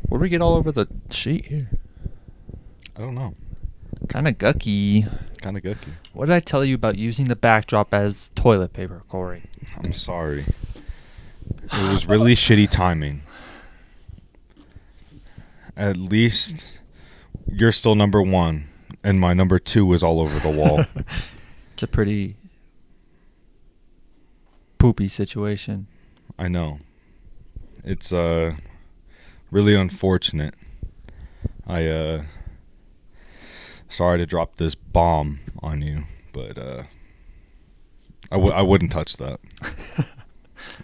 What did we get all over the sheet here? I don't know. Kind of gucky. Kind of gucky. What did I tell you about using the backdrop as toilet paper, Corey? I'm sorry. It was really shitty timing. At least you're still number one, and my number 2 was all over the wall. It's a pretty poopy situation. I know. It's really unfortunate. Sorry to drop this bomb on you, but I wouldn't touch that.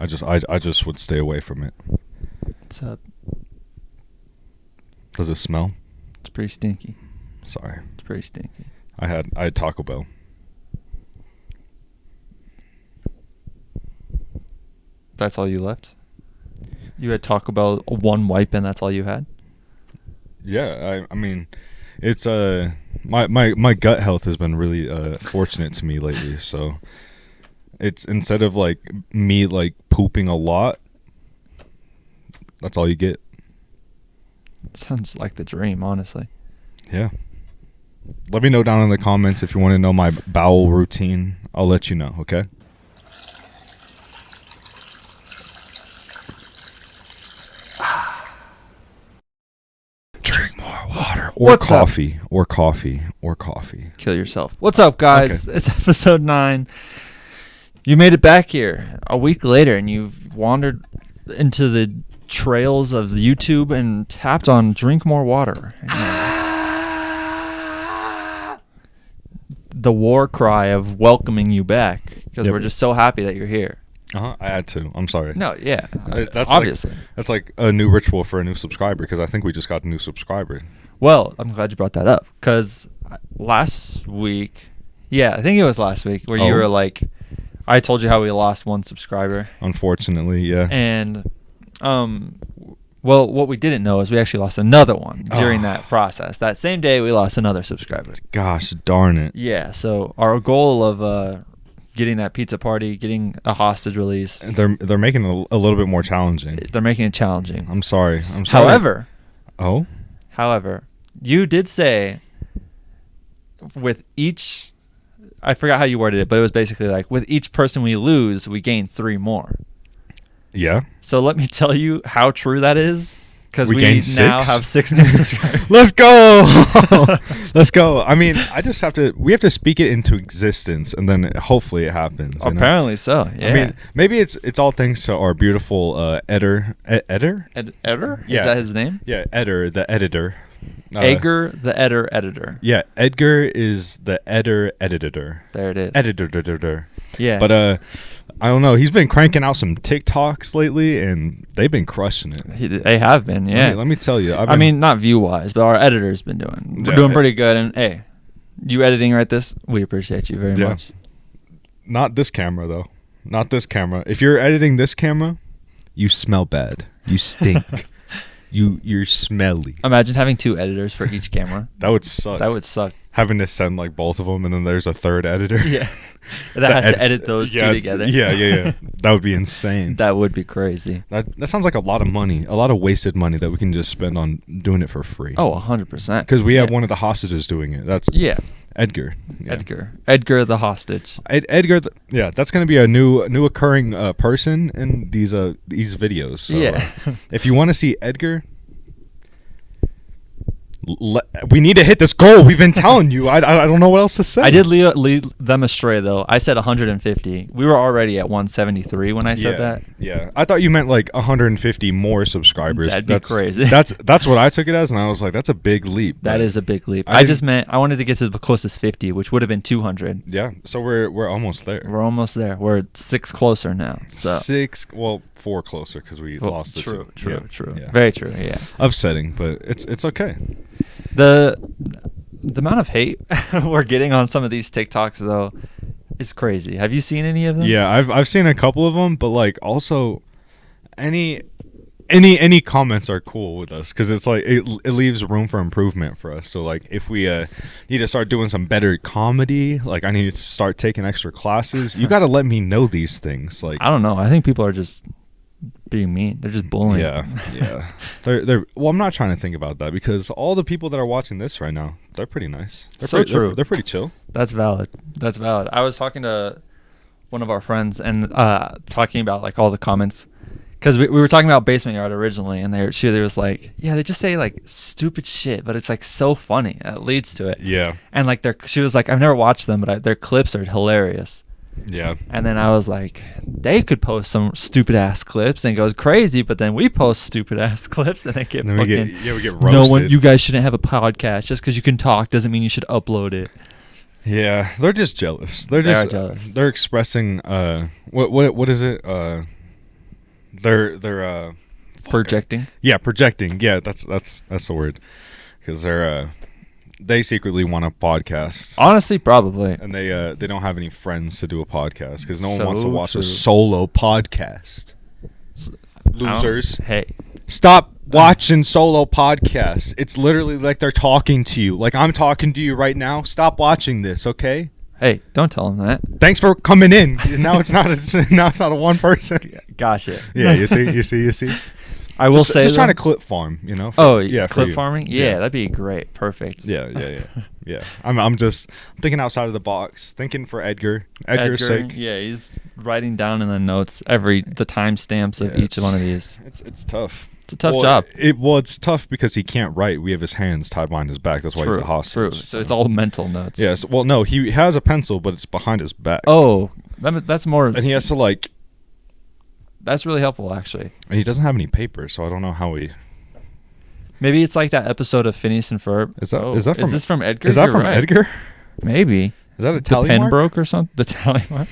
I just would stay away from it. What's up? Does it smell? It's pretty stinky. Sorry. It's pretty stinky. I had Taco Bell. That's all you left? You had Taco Bell, one wipe, and that's all you had? Yeah, I mean, it's my gut health has been really fortunate to me lately. So it's instead of like me like pooping a lot, that's all you get. Sounds like the dream, honestly. Yeah. Let me know down in the comments if you want to know my bowel routine. I'll let you know, okay? Drink more water. Or What's up? coffee. Or coffee. Or coffee. Kill yourself. What's up, guys? Okay. It's episode 9. You made it back here a week later, and you've wandered into the trails of YouTube and tapped on Drink More Water. The war cry of welcoming you back, because we're just so happy that you're here. I had to. I'm sorry. No, yeah. That's obviously. That's like a new ritual for a new subscriber, because I think we just got a new subscriber. Well, I'm glad you brought that up, because last week, I think it was last week, where you were like, I told you how we lost one subscriber. Unfortunately, yeah. And, well, what we didn't know is we actually lost another one during that process. That same day, we lost another subscriber. Gosh darn it. Yeah, so our goal of getting that pizza party, getting a hostage release. They're making it a little bit more challenging. They're making it challenging. I'm sorry. However, Oh? you did say with each, I forgot how you worded it, but it was basically like, with each person we lose, we gain 3 more. Yeah. So let me tell you how true that is, because we gained now 6? have 6 new subscribers. Let's go. Let's go. I mean, we have to speak it into existence, and then hopefully it happens. Apparently so, yeah. I mean, maybe it's all thanks to our beautiful Eder. Eder? Yeah. Is that his name? Yeah, Eder, the editor. Edgar, the editor. Yeah, Edgar is the editor. There it is. Editor. Yeah. But I don't know. He's been cranking out some TikToks lately, and they've been crushing it. They have been, yeah. Let me tell you. I mean, not view-wise, but our editor's been doing. We're doing pretty good. And, hey, you editing right this, we appreciate you very much. Not this camera, though. Not this camera. If you're editing this camera, you smell bad. You stink. You're smelly. Imagine having 2 editors for each camera. That would suck. That would suck. Having to send like both of them, and then there's a third editor. Yeah. That has to edit those 2 together. Yeah. That would be insane. That would be crazy. That sounds like a lot of money, a lot of wasted money that we can just spend on doing it for free. Oh, 100%. Because we have one of the hostages doing it. That's Edgar. Yeah. Edgar the hostage. Edgar. That's going to be a new occurring person in these videos. So, if you want to see Edgar, we need to hit this goal. We've been telling you. I don't know what else to say. I did lead them astray, though. I said 150. We were already at 173 when I said that. Yeah, I thought you meant like 150 more subscribers. That'd be crazy. That's what I took it as, and I was like, that's a big leap. That is a big leap. I just meant I wanted to get to the closest 50, which would have been 200. Yeah, so we're almost there. We're almost there. We're 6 closer now. So 4 closer because we lost the 2. True. Yeah. Very true. Yeah. Upsetting, but it's okay. The amount of hate we're getting on some of these TikToks, though, is crazy. Have you seen any of them? Yeah, I've seen a couple of them, but like also any comments are cool with us, because it's like it leaves room for improvement for us. So like if we need to start doing some better comedy, like I need to start taking extra classes, you got to let me know these things. Like I don't know. I think people are just being mean. They're just bullying. Yeah. They're. Well, I'm not trying to think about that because all the people that are watching this right now, they're pretty nice. True. They're pretty chill. That's valid. I was talking to one of our friends and talking about like all the comments. Because we were talking about Basement Yard originally, and she was like, yeah, they just say like stupid shit, but it's like so funny. It leads to it. Yeah. And like she was like, I've never watched them, but their clips are hilarious. Yeah. And then I was like, they could post some stupid ass clips and it goes crazy, but then we post stupid ass clips and they get we get roasted. No one, you guys shouldn't have a podcast. Just because you can talk doesn't mean you should upload it. Yeah, they're just jealous. They're jealous. They're expressing what is it? They're projecting. Yeah, projecting. Yeah, that's the word. Because they secretly want a podcast. Honestly, probably. And they don't have any friends to do a podcast because no one wants to watch true. a solo podcast. Losers. Hey. Stop watching solo podcasts. It's literally like they're talking to you. Like I'm talking to you right now. Stop watching this, okay? Hey, don't tell them that. Thanks for coming in. Now it's not a one person. Gotcha. Yeah, you see. I will say just trying to clip farm, you know. Clip farming. Yeah, that'd be great. Perfect. Yeah. I'm thinking outside of the box. Thinking for Edgar's sake. Yeah, he's writing down in the notes the timestamps of each one of these. It's tough. It's a tough job. It's tough because he can't write. We have his hands tied behind his back. That's why he's a hostage. True. So it's all mental notes. Yes. Well, no, he has a pencil, but it's behind his back. Oh, that's more. And he has to like. That's really helpful, actually. And he doesn't have any paper, so I don't know how he. Maybe it's like that episode of Phineas and Ferb. Is this from Edgar? Is that from Edgar? Maybe. Is that a tally mark? The pen broke or something? The tally mark?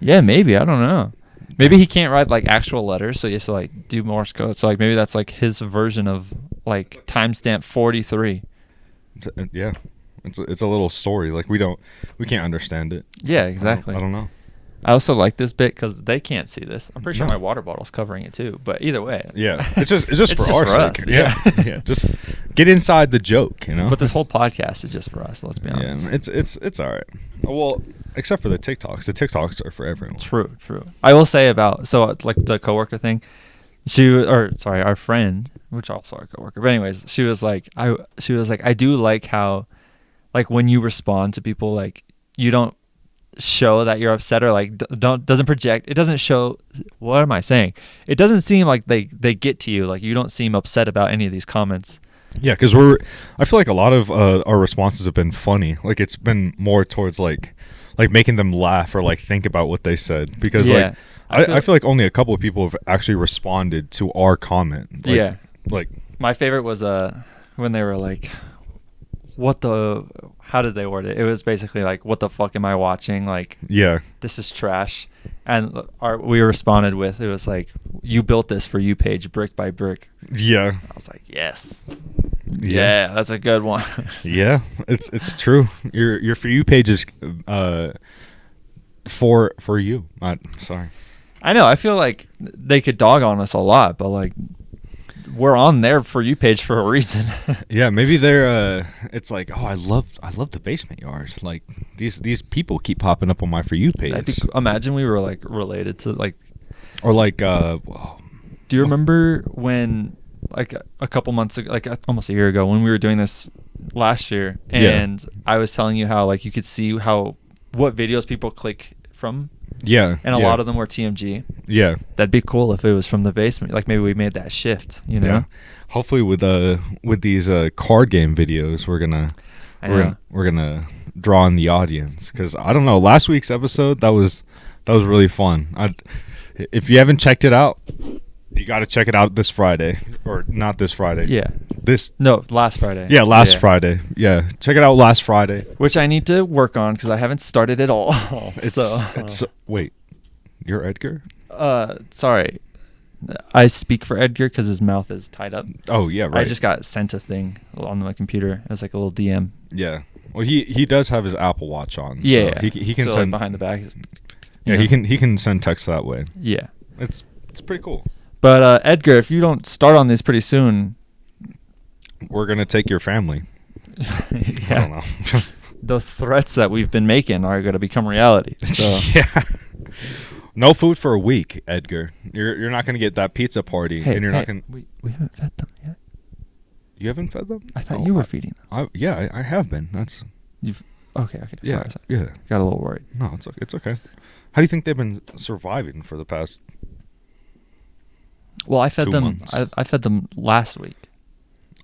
Yeah, maybe. I don't know. Maybe he can't write like actual letters, so he has to like do Morse code. So like maybe that's like his version of like timestamp 43. Yeah, it's a little story. Like we can't understand it. Yeah, exactly. I don't know. I also like this bit because they can't see this. I'm pretty sure my water bottle's covering it too. But either way, yeah, it's just for our sake. Us, yeah. Just get inside the joke, you know. But this whole podcast is just for us. Let's be honest. Yeah, it's all right. Well, except for the TikToks. The TikToks are for everyone. True. I will say about like the coworker thing. Our friend, which also our coworker. But anyways, she was like, I do like how, like when you respond to people, like you don't show that you're upset or like doesn't project. It doesn't show. What am I saying? It doesn't seem like they get to you. Like you don't seem upset about any of these comments. Yeah, because I feel like a lot of our responses have been funny. Like it's been more towards like making them laugh or like think about what they said. Because like I feel like only a couple of people have actually responded to our comment. Like my favorite was when they were like, how did they word it? It was basically like, what the fuck am I watching? Like, yeah, this is trash. And we responded with, it was like, you built this for you page brick by brick. Yeah. I was like, yes. Yeah, that's a good one. Yeah, it's true. Your for you page is for you. Sorry. I know. I feel like they could dog on us a lot, but like we're on their for you page for a reason. Yeah, maybe they're it's like, oh, I love the Basement Yard. Like these people keep popping up on my for you page. Imagine we were like related to like, or like do you remember when like a couple months ago, like almost a year ago, when we were doing this last year, and I was telling you how like you could see what videos people click from. Yeah. And a lot of them were TMG. Yeah. That'd be cool if it was from the basement. Like maybe we made that shift, you know? Yeah. Hopefully with these card game videos, we're gonna draw in the audience, cuz I don't know, last week's episode that was really fun. If you haven't checked it out, you got to check it out this Friday, or not this Friday. Yeah. Last Friday. Yeah, last Friday. Yeah, check it out last Friday. Which I need to work on because I haven't started at all. Wait, you're Edgar? Sorry, I speak for Edgar because his mouth is tied up. Oh yeah, right. I just got sent a thing on my computer. It was like a little DM. Yeah. Well, he does have his Apple Watch on. Yeah. So he can send like behind the back. Yeah, he can send text that way. Yeah. It's pretty cool. But Edgar, if you don't start on this pretty soon, we're gonna take your family. Yeah. I don't know. Those threats that we've been making are gonna become reality. So yeah. No food for a week, Edgar. You're not gonna get that pizza party, Hey, and you're not gonna. we haven't fed them yet. You haven't fed them? I thought you were feeding them. I have been. That's. Okay. Yeah. Sorry. Yeah. Got a little worried. No, it's okay. It's okay. How do you think they've been surviving for the past? Well, I fed 2 them. months. I fed them last week.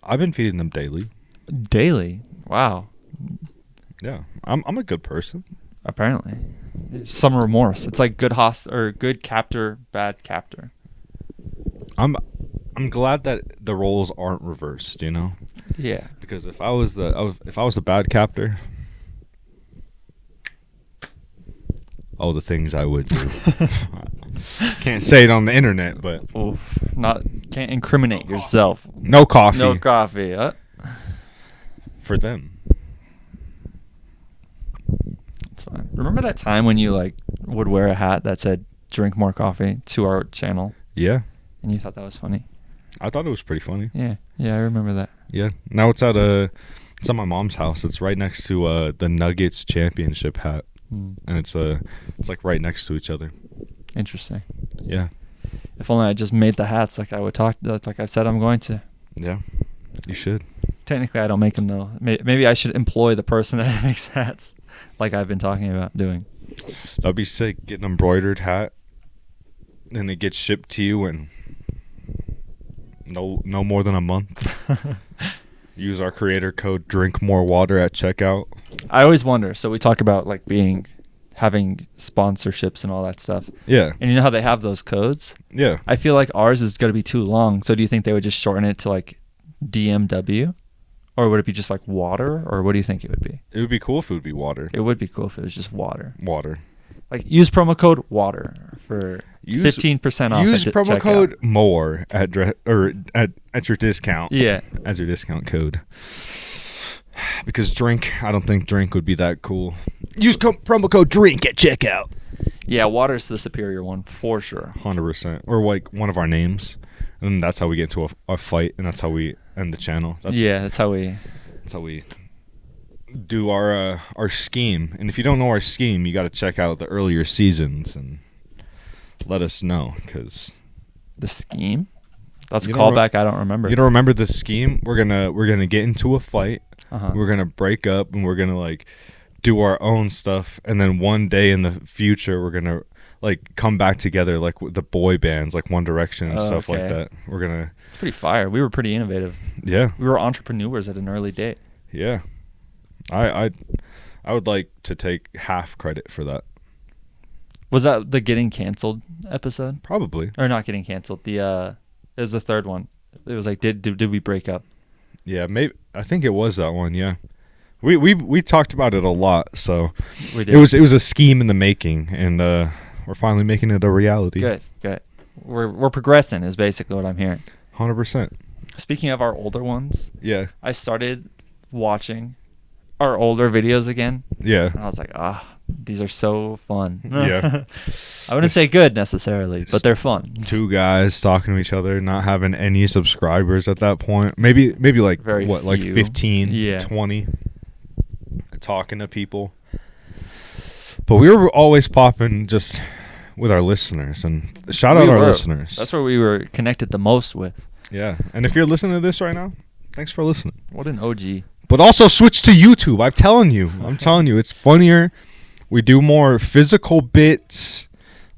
I've been feeding them daily. Daily. Wow. Yeah, I'm a good person. Apparently, it's some remorse. It's like good good captor, bad captor. I'm glad that the roles aren't reversed. You know. Yeah. Because if I was the bad captor, the things I would do. Can't say it on the internet, but Oof. Can't incriminate yourself. no coffee. No coffee. For them. It's fine. Remember that time when you would wear a hat that said "Drink more coffee" to our channel, Yeah, and you thought that was funny? I thought it was pretty funny. Yeah, I remember that. Yeah. Now it's at my mom's house. It's right next to the Nuggets championship hat, and it's like right next to each other. Interesting. Yeah. If only I just made the hats like I said I'm going to. Yeah. You should. Technically, I don't make them though. Maybe I should employ the person that makes hats, like I've been talking about doing. That'd be sick. Get an embroidered hat, and it gets shipped to you in no more than a month. Use our creator code DRINKMOREWATER at checkout. I always wonder. So we talk about having sponsorships and all that stuff. Yeah. And you know how they have those codes? Yeah. I feel like ours is going to be too long. So do you think they would just shorten it to DMW? Or would it be just water? Or what do you think it would be? It would be cool if it would be water. It would be cool if it was just water. Water. Use promo code WATER for 15% off. Use promo checkout. code MORE at your discount. Yeah. As your discount code. Because I don't think drink would be that cool. Use promo code DRINK at checkout. Yeah, water's the superior one for sure. 100%. Or one of our names. And that's how we get into a fight, and that's how we end the channel. That's how we do our scheme. And if you don't know our scheme, you got to check out the earlier seasons and let us know. Cause the scheme? That's a callback I don't remember. You don't remember the scheme? We're gonna get into a fight. Uh-huh. We're gonna break up, and we're gonna do our own stuff. And then one day in the future, we're gonna come back together with the boy bands, One Direction and stuff like that. We're gonna. It's pretty fire. We were pretty innovative. Yeah. We were entrepreneurs at an early date. Yeah. I would like to take half credit for that. Was that the getting canceled episode? Probably. Or not getting canceled. It was the third one. It was did we break up? Yeah, maybe. I think it was that one. Yeah. We talked about it a lot, so We did. it was a scheme in the making, and we're finally making it a reality. Good. We're progressing is basically what I'm hearing. 100%. Speaking of our older ones, Yeah. I started watching our older videos again. Yeah. And I was like, these are so fun. Yeah. I wouldn't say good necessarily, but they're fun. Two guys talking to each other, not having any subscribers at that point. Maybe Very few. 15, Yeah. 20, talking to people. But we were always popping just with our listeners, and shout out our listeners. That's where we were connected the most with. Yeah. And if you're listening to this right now, thanks for listening. What an OG. But also switch to YouTube. I'm telling you, it's funnier. We do more physical bits.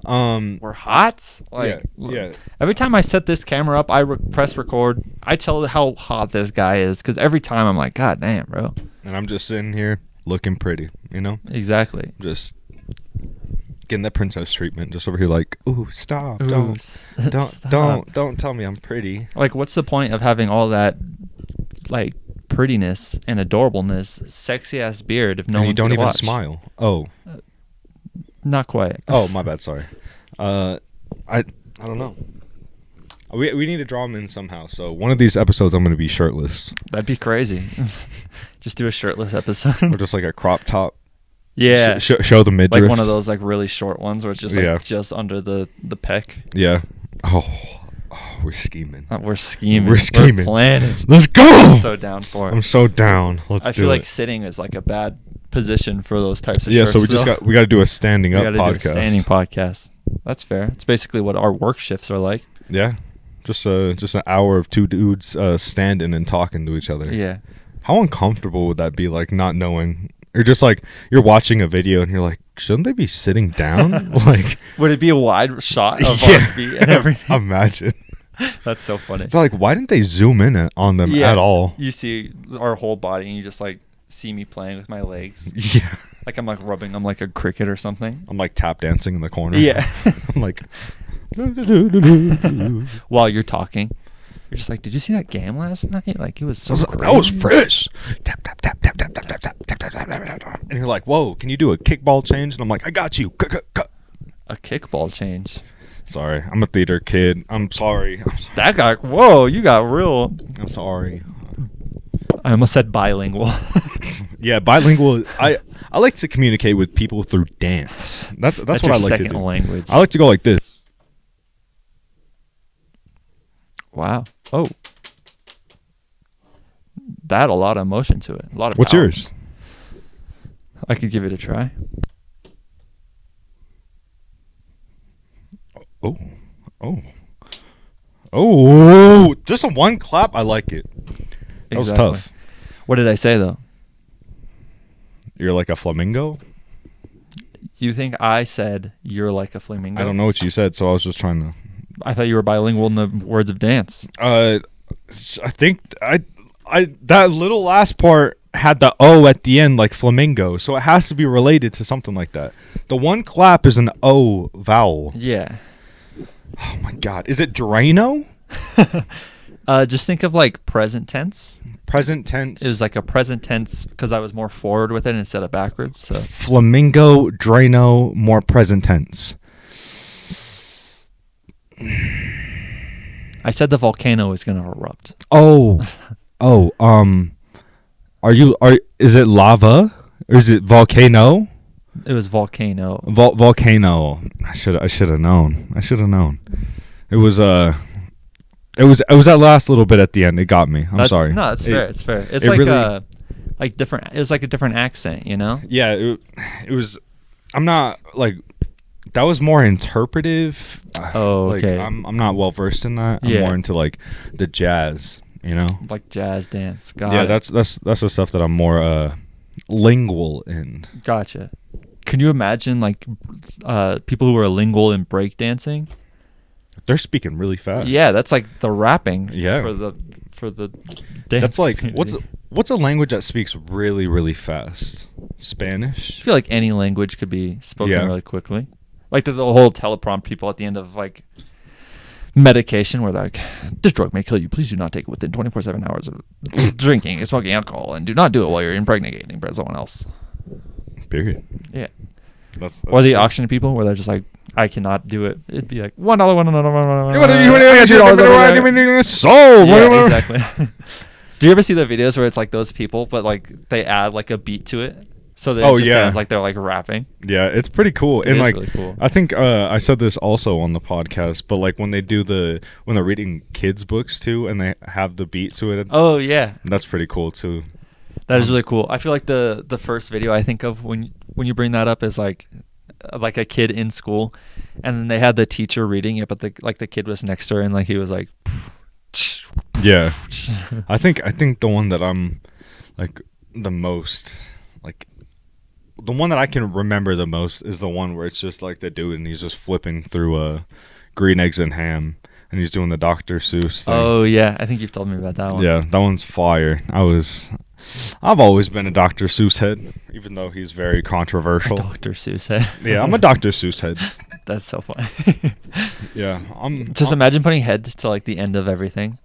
We're hot. Yeah. Every time I set this camera up, I press record. I tell how hot this guy is because every time I'm like, God damn, bro. And I'm just sitting here looking pretty, Exactly. Just getting that princess treatment. Just over here, ooh, stop, Ooh, don't stop. don't tell me I'm pretty. What's the point of having all that, prettiness and adorableness, sexy ass beard if no one you don't even watch? smile? Oh, Not quite. oh, my bad. Sorry. I don't know. We need to draw them in somehow. So one of these episodes, I'm going to be shirtless, That'd be crazy. Just do a shirtless episode. or just a crop top. Yeah. Show the midriff. One of those really short ones where it's just just under the pec. Yeah. Oh, we're scheming. We're scheming. We're scheming. We're planning. Let's go. I'm so down for it. I'm so down. Let's do it. I feel like sitting is a bad position for those types of Yeah, shirts. so we got to do a standing up we gotta podcast. do a standing podcast. That's fair. It's basically what our work shifts are like. Yeah. Just an hour of two dudes standing and talking to each other. Yeah. How uncomfortable would that be, like, not knowing? Or just, like, you're watching a video and you're like, shouldn't they be sitting down? Like, Would it be a wide shot of Yeah. our feet and everything? Imagine. That's so funny. So, like, why didn't they zoom in on them Yeah. at all? You see our whole body and you just like see me playing with my legs. Yeah. Like I'm like rubbing them like a cricket or something. I'm, like, tap dancing in the corner. Yeah. I'm like... While you're talking. You're just like, did you see that game last night? Like it was so That great. was fresh. Tap, tap, tap, tap, tap, tap, tap, tap, tap, tap, tap, tap, tap. And you're like, whoa, can you do a kickball change? And I'm like, I got you. A kickball change. Sorry, I'm a theater kid. I'm sorry. That guy, whoa, you got real. I'm sorry. I almost said bilingual. Yeah, bilingual. I like to communicate with people through dance. That's what your I like to second do. language. I like to go like this. Wow. Oh. That a lot of emotion to it. A lot of What's power. yours? I could give it a try. Oh, oh, oh! Just a one clap. I like it. That was Exactly. tough. What did I say though? You're like a flamingo. You think I said you're like a flamingo? I don't know what you said, so I was just trying to. I thought you were bilingual in the words of dance. I think I that little last part had the O at the end, like flamingo, so it has to be related to something like that. The one clap is an O vowel. Yeah. Oh my god, is it Drano? Just think of like present tense. Present tense. It was like a present tense because I was more forward with it instead of backwards. So Flamingo, Drano, more present tense. I said the volcano is gonna erupt. Oh, is it lava or is it volcano? It was volcano. Volcano. I should have known. It was that last little bit at the end. It got me. I'm sorry. No, it's fair. It's fair. It's it like really- like different. It's like a different accent, you know. Yeah, it was. I'm not like. That was more interpretive. Oh, okay. Like, I'm not well versed in that. I'm Yeah. more into like the jazz. You know. Like jazz dance. Got Yeah, it. that's the stuff that I'm more lingual in. Gotcha. Can you imagine like people who are lingual in breakdancing? They're speaking really fast. Yeah, that's like the rapping. Yeah. For the dance. That's like community. what's a language that speaks really really fast? Spanish. I feel like any language could be spoken Yeah. really quickly. Like the whole teleprompt people at the end of like medication where they're like, this drug may kill you. Please do not take it within 24/7 hours of drinking and smoking alcohol, and do not do it while you're impregnating someone else. Period. Yeah. That's Or the true. auction people where they're just like, I cannot do it. It'd be like $1, Sold. Yeah, exactly. Do you ever see the videos where it's like those people, but like they add like a beat to it, so that it just sounds like they're like rapping? Yeah, it's pretty cool. It and is like, really cool. I think I said this also on the podcast, but like when they do when they're reading kids books too, and they have the beat to it, Oh yeah, that's pretty cool too. that is really cool. I feel like the first video I think of when you bring that up is like a kid in school, and then they had the teacher reading it, but the kid was next to her, and like he was like, Yeah, I think the one that I'm like the most like. The one that I can remember the most is the one where it's just like the dude and he's just flipping through green eggs and ham and he's doing the Dr. Seuss thing. Oh yeah, I think you've told me about that one. Yeah, that one's fire. I've always been a Dr. Seuss head, even though he's very controversial. Dr. Seuss head. Yeah, I'm a Dr. Seuss head. That's so funny. Yeah, Just imagine putting head to like the end of everything.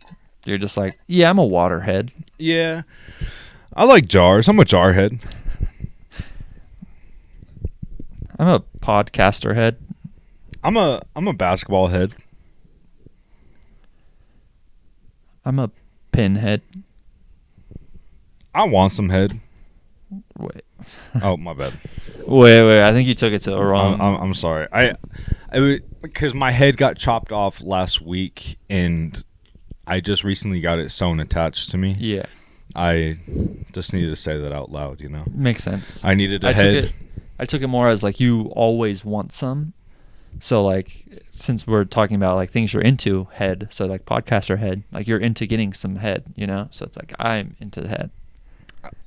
You're just like, yeah, I'm a water head. Yeah, I like jars. I'm a jar head. I'm a podcaster head. I'm a basketball head. I'm a pinhead. I want some head. Wait. Oh, my bad. Wait. I think you took it to the wrong. I'm sorry. Because my head got chopped off last week, and I just recently got it sewn attached to me. Yeah. I just needed to say that out loud, you know. Makes sense. I needed a head. I took it more as like you always want some. So like, since we're talking about like things you're into, head. So like podcaster head, like you're into getting some head, you know. So it's like I'm into the head,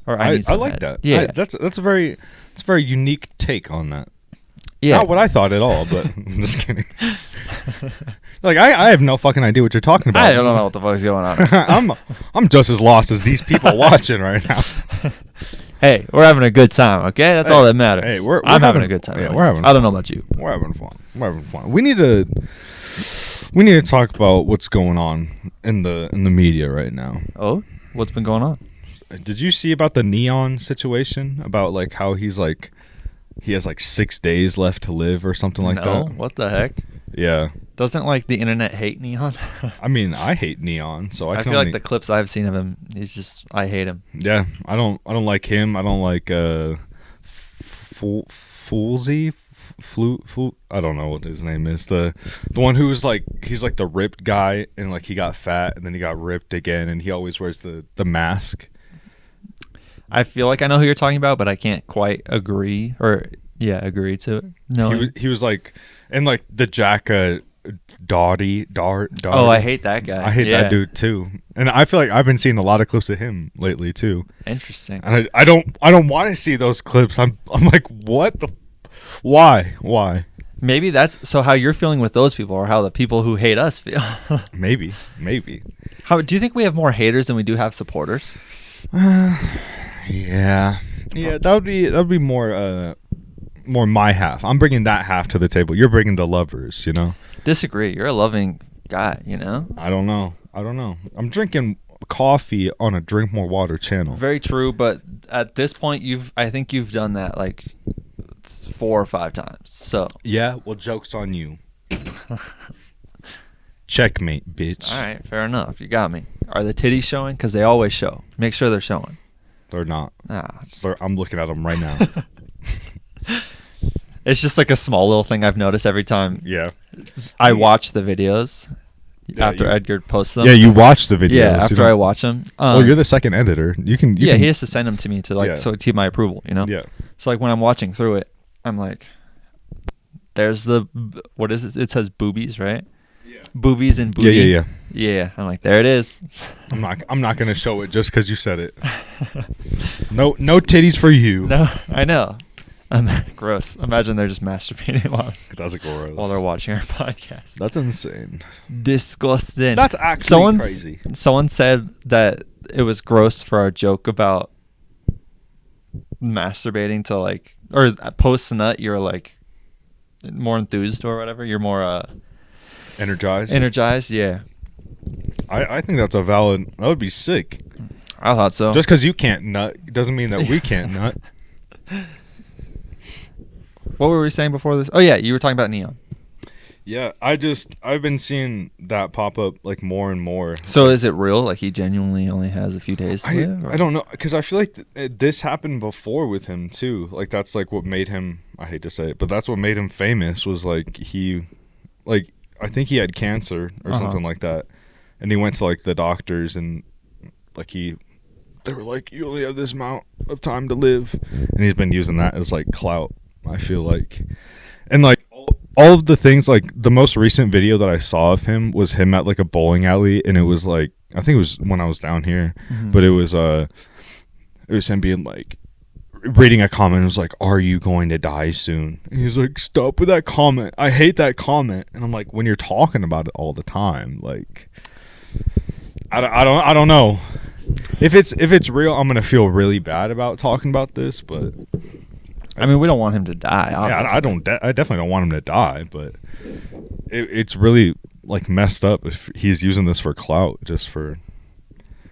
or I need I some like head. that. Yeah, That's a very unique take on that. yeah. Not what I thought at all, but I'm just kidding. Like I have no fucking idea what you're talking about. I don't know what the fuck's going on. I'm just as lost as these people watching right now. Hey, we're having a good time, okay? That's all that matters. Hey, we're I'm having having a good time. Yeah, at we're least. having. I don't know about you. We're having fun. We're having fun. We need to talk about what's going on in the media right now. Oh, what's been going on? Did you see about the Neon situation? About like how he has like 6 days left to live or something like No, that? what the heck? Yeah. Doesn't like the internet hate Neon? I mean, I hate Neon, so I feel like the clips I've seen of him, I hate him. Yeah, I don't like him. I don't like Foolsy. I don't know what his name is. The one who's like, he's like the ripped guy, and like he got fat and then he got ripped again, and he always wears the mask. I feel like I know who you're talking about, but I can't quite agree agree to it. No. He was like, and like the Jack Dottie. Oh, I hate that guy. I hate that dude too, and I feel like I've been seeing a lot of clips of him lately too. Interesting. And I don't want to see those clips. I'm like, what the, why? Maybe that's so how you're feeling with those people, or how the people who hate us feel. maybe. How do you think we have more haters than we do have supporters? Yeah, that would be more my half. I'm bringing that half to the table. You're bringing the lovers, you know. Disagree. You're a loving guy, you know. I don't know. I'm drinking coffee on a Drink More Water channel. Very true, but at this point, I think you've done that like 4 or 5 times. So yeah, well, joke's on you. Checkmate, bitch. All right, fair enough. You got me. Are the titties showing? Because they always show. Make sure they're showing. They're not. Ah. I'm looking at them right now. It's just like a small little thing I've noticed every time. Yeah. I watch the videos after Edgar posts them. Yeah, you watch the videos. Yeah, after I watch them. Well, you're the second editor. You can. He has to send them to me to so to keep my approval. You know. Yeah. So like when I'm watching through it, I'm like, "There's what is it? It says boobies, right? Yeah. Boobies and booty. Yeah. Yeah. I'm like, there it is. I'm not gonna show it just because you said it. No titties for you. No, I know. Gross. Imagine they're just masturbating That's gross. while they're watching our podcast. That's insane. Disgusting. That's actually crazy. Someone said that it was gross for our joke about masturbating to like, or post nut, you're like more enthused or whatever. You're more energized. Yeah. I think that's a valid. That would be sick. I thought so. Just because you can't nut doesn't mean that we can't nut. What were we saying before this? Oh yeah, you were talking about Neon. Yeah, I've been seeing that pop up like more and more. So is it real? Like he genuinely only has a few days to live? I don't know, because I feel like this happened before with him too. Like that's like what made him. I hate to say it, but that's what made him famous. Was like I think he had cancer or something like that, and he went to like the doctors and like they were like, you only have this amount of time to live, and he's been using that as like clout. I feel like, and like all of the things, like the most recent video that I saw of him was him at like a bowling alley, and it was like, I think it was when I was down here, but it was him being like reading a comment. It was like, "Are you going to die soon?" And he's like, "Stop with that comment. I hate that comment." And I'm like, when you're talking about it all the time, like, I don't know. If it's real, I'm gonna feel really bad about talking about this, but. I mean, we don't want him to die. Obviously. Yeah, I definitely don't want him to die, but it's really like messed up if he's using this for clout, just for.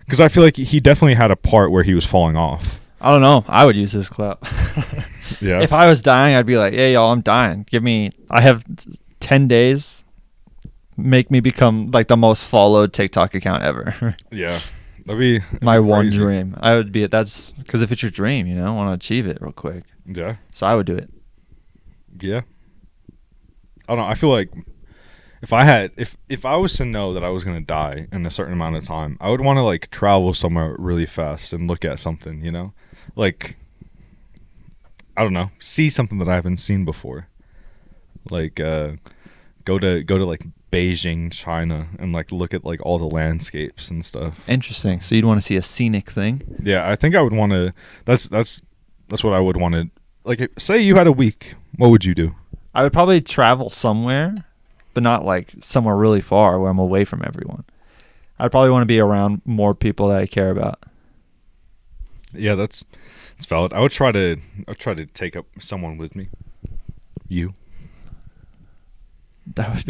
Because I feel like he definitely had a part where he was falling off. I don't know. I would use his clout. Yeah. If I was dying, I'd be like, "Hey, y'all, I'm dying. I have 10 days. Make me become like the most followed TikTok account ever." Yeah. That'd be my one crazy. dream. I would be that's because if it's your dream, you know, I want to achieve it real quick. Yeah. So I would do it. Yeah. I don't know. I feel like if I was to know that I was gonna die in a certain amount of time, I would want to like travel somewhere really fast and look at something, you know, like I don't know, see something that I haven't seen before. Like go to like Beijing, China, and like look at like all the landscapes and stuff. Interesting. So you'd want to see a scenic thing? Yeah, I think I would want to. That's what I would want to. Like, say you had a week, what would you do? I would probably travel somewhere, but not like somewhere really far where I'm away from everyone. I'd probably want to be around more people that I care about. Yeah, that's valid. I would try to take up someone with me. You. It'd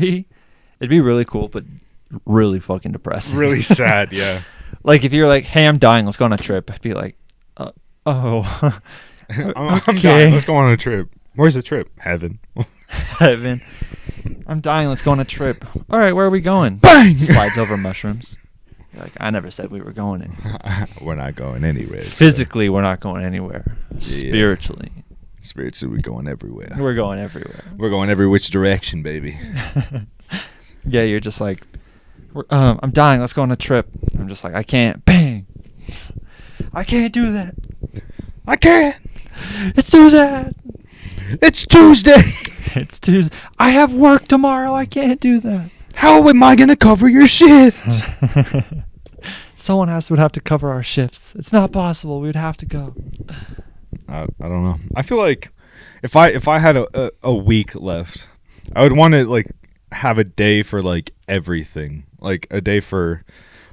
be really cool, but really fucking depressing. Really sad, yeah. Like if you're like, hey, I'm dying, let's go on a trip. I'd be like, oh. I'm dying. Let's go on a trip. Where's the trip? Heaven. Heaven. I'm dying. Let's go on a trip. All right, where are we going? Bang! Slides over mushrooms. You're like, I never said we were going anywhere. We're not going anywhere. Physically, we're not going anywhere. Spiritually, we're going everywhere. we're going everywhere. We're going every which direction, baby. Yeah, you're just like, I'm dying. Let's go on a trip. I'm just like, I can't. Bang. I can't do that. I can't. It's Tuesday. It's Tuesday. It's Tuesday. I have work tomorrow. I can't do that. How am I gonna cover your shift? Someone would have to cover our shifts. It's not possible. We'd have to go. I don't know. I feel like if I had a week left, I would want to like have a day for like everything. Like a day for,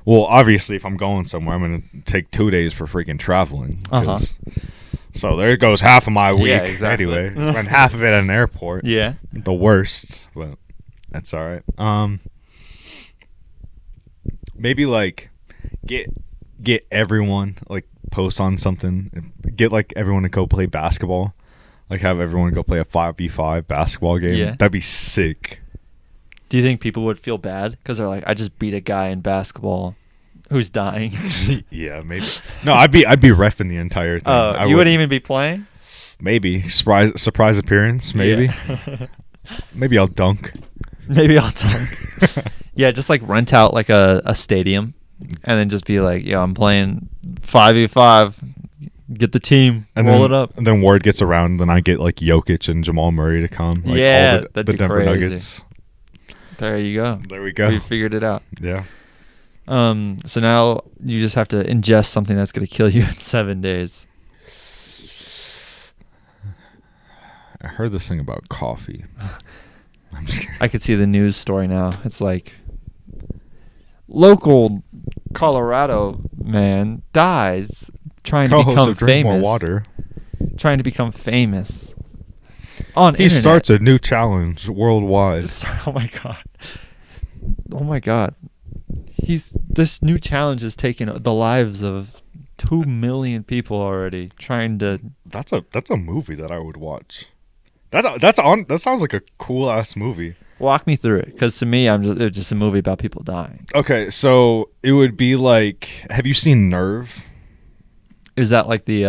well, obviously if I'm going somewhere, I'm gonna take 2 days for freaking traveling. So there goes half of my week. Yeah, exactly. Anyway, spend half of it at an airport. Yeah. The worst, but that's all right. Maybe like get everyone like post on something. Get like everyone to go play basketball. Like have everyone go play a 5v5 basketball game. Yeah. That'd be sick. Do you think people would feel bad because they're like, I just beat a guy in basketball who's dying? Yeah, maybe. No, I'd be reffing the entire thing. Oh, you wouldn't even be playing? Maybe surprise appearance. Maybe. Yeah. Maybe I'll dunk. Maybe I'll dunk. Yeah, just like rent out like a stadium, and then just be like, yo, I'm playing 5v5. Get the team, and roll then, it up. And then word gets around, and then I get like Jokic and Jamal Murray to come. Like yeah, all the that'd be Denver crazy. Nuggets. There you go. There we go. We figured it out. Yeah. So now you just have to ingest something that's going to kill you in 7 days. I heard this thing about coffee. I'm just kidding. I could see the news story now. It's like, local Colorado man dies trying to Co-host become of Drink famous. More Water. Trying to become famous. On He internet. starts a new challenge worldwide. Oh my god. Oh my god. This new challenge is taking the lives of 2 million people already. Trying to. That's a movie that I would watch. That sounds like a cool ass movie. Walk me through it, because to me, it's just a movie about people dying. Okay, so it would be like, have you seen Nerve? Is that like the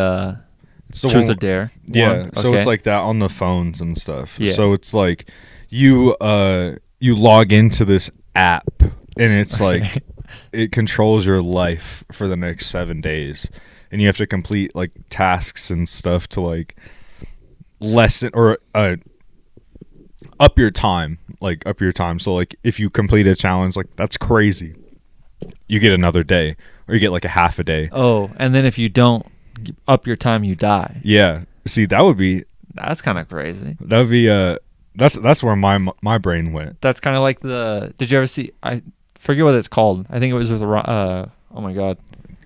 It's the Truth one- or Dare? Yeah, one? so Okay. it's like that on the phones and stuff. Yeah. So it's like you log into this app, and it's like it controls your life for the next 7 days, and you have to complete like tasks and stuff to like lessen or up your time. So like if you complete a challenge, like that's crazy, you get another day, or you get like a half a day. Oh, and then if you don't up your time, you die. Yeah. See, That's kind of crazy. that's where my brain went. That's kind of like did you ever see, I forget what it's called. I think it was with oh my god.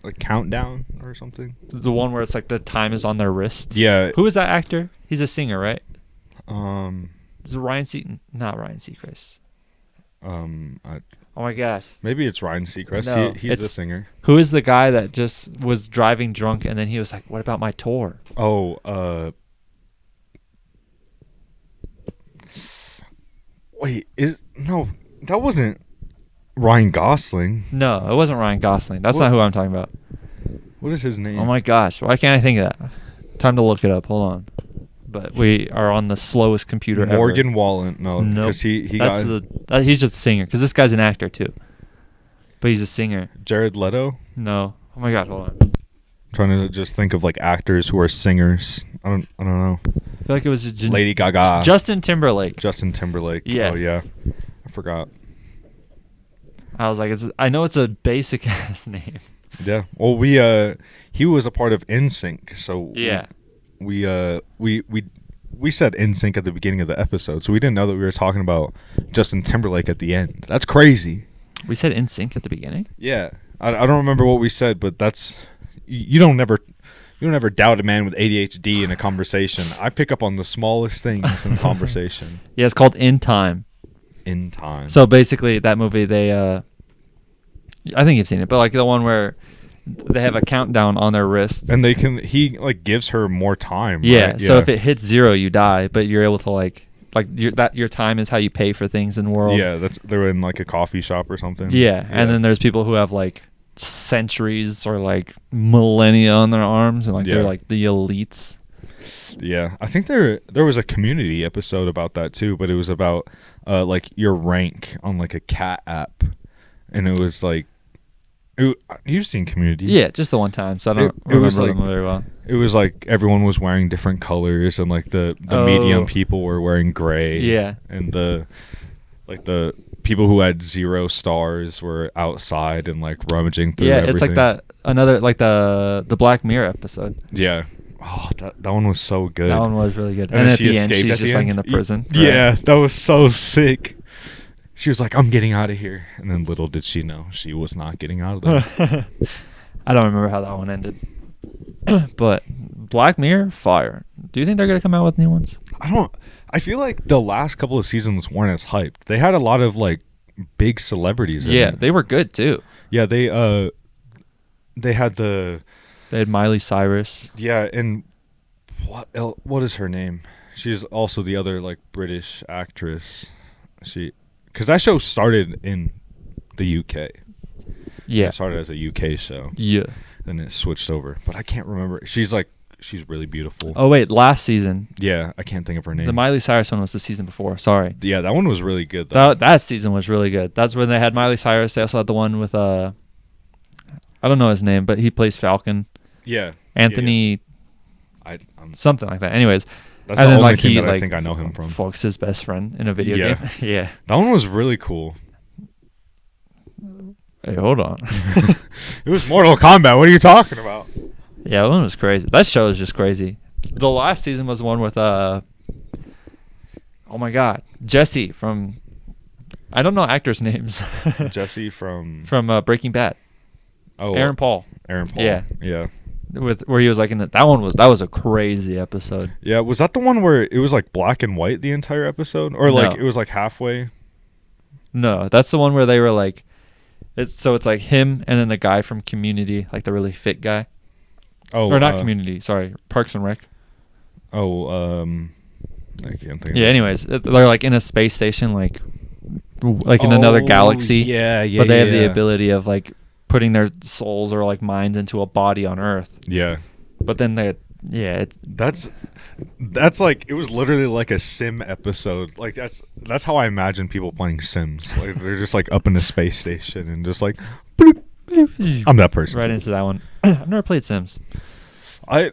Like Countdown or something. The one where it's like the time is on their wrist. Yeah. Who is that actor? He's a singer, right? Is it Ryan Seacrest? Not Ryan Seacrest. Oh my gosh. Maybe it's Ryan Seacrest. No, He's a singer. Who is the guy that just was driving drunk and then he was like, "What about my tour?" Oh, wait, that wasn't Ryan Gosling. No, it wasn't Ryan Gosling. That's not who I'm talking about. What is his name? Oh my gosh, why can't I think of that? Time to look it up. Hold on. But we are on the slowest computer ever. Morgan Wallen. No, Nope. because he got he's just a singer. Because this guy's an actor too, but he's a singer. Jared Leto. No. Oh my god, hold on. Trying to just think of like actors who are singers. I don't know. I feel like it was Lady Gaga. Justin Timberlake. Justin Timberlake. Yes. Oh yeah, I forgot. I was like, I know it's a basic ass name. Yeah. Well, he was a part of NSYNC, so Yeah. we said NSYNC at the beginning of the episode, so we didn't know that we were talking about Justin Timberlake at the end. That's crazy. We said NSYNC at the beginning. Yeah, I don't remember what we said, but that's you don't ever doubt a man with ADHD in a conversation. I pick up on the smallest things in conversation. Yeah, it's called In Time. In Time. So basically, that movie, I think you've seen it, but like the one where they have a countdown on their wrists, and he like gives her more time. Yeah. Right? So if it hits 0, you die, but you're able to like your time is how you pay for things in the world. Yeah, they're in like a coffee shop or something. Yeah, and then there's people who have like centuries or like millennia on their arms, and like they're like the elites. Yeah, I think there was a Community episode about that too, but it was about like your rank on like a cat app, and it was like, you've seen Community? Yeah, just the one time, so I don't remember them very well. It was like everyone was wearing different colors, and like the medium people were wearing gray. Yeah, and the people who had 0 stars were outside and like rummaging through everything. It's like that another like the Black Mirror episode. Yeah. Oh, that one was so good. That one was really good. And at the end, she's just like in the prison. Yeah, right? That was so sick. She was like, I'm getting out of here. And then little did she know she was not getting out of there. I don't remember how that one ended. But Black Mirror, fire. Do you think they're going to come out with new ones? I feel like the last couple of seasons weren't as hyped. They had a lot of like big celebrities in it. They were good too. Yeah, they had Miley Cyrus. Yeah, and what is her name? She's also the other like British actress. Because that show started in the UK. Yeah, it started as a UK show. Yeah, then it switched over, but I can't remember. She's really beautiful. Oh wait, last season. Yeah, I can't think of her name. The Miley Cyrus one was the season before. Sorry. Yeah, that one was really good though. That season was really good. That's when they had Miley Cyrus. They also had the one with I don't know his name, but he plays Falcon. Yeah. Anthony. Yeah. Something like that. Anyways. That's the only thing that I think I know him from. Fucks his best friend in a video game. Yeah. That one was really cool. Hey, hold on. It was Mortal Kombat. What are you talking about? Yeah, that one was crazy. That show is just crazy. The last season was the one with oh my god, Jesse from, I don't know actors' names. Jesse from Breaking Bad. Oh, Aaron Paul. Yeah. Yeah. Where he was like that was a crazy episode. Yeah, was that the one where it was like black and white the entire episode, or like it was like halfway? No, that's the one where they were like, it's like him and then the guy from Community, like the really fit guy. Oh, or not Community. Sorry, Parks and Rec. Oh, I can't think. Yeah. Anyways, they're like in a space station, like in another galaxy. Yeah. But they have the ability of like putting their souls or like minds into a body on Earth. Yeah. But then that's like, it was literally like a Sim episode. Like that's how I imagine people playing Sims. Like they're just like up in a space station and just like bloop. I'm that person. Right into that one. I've never played Sims. I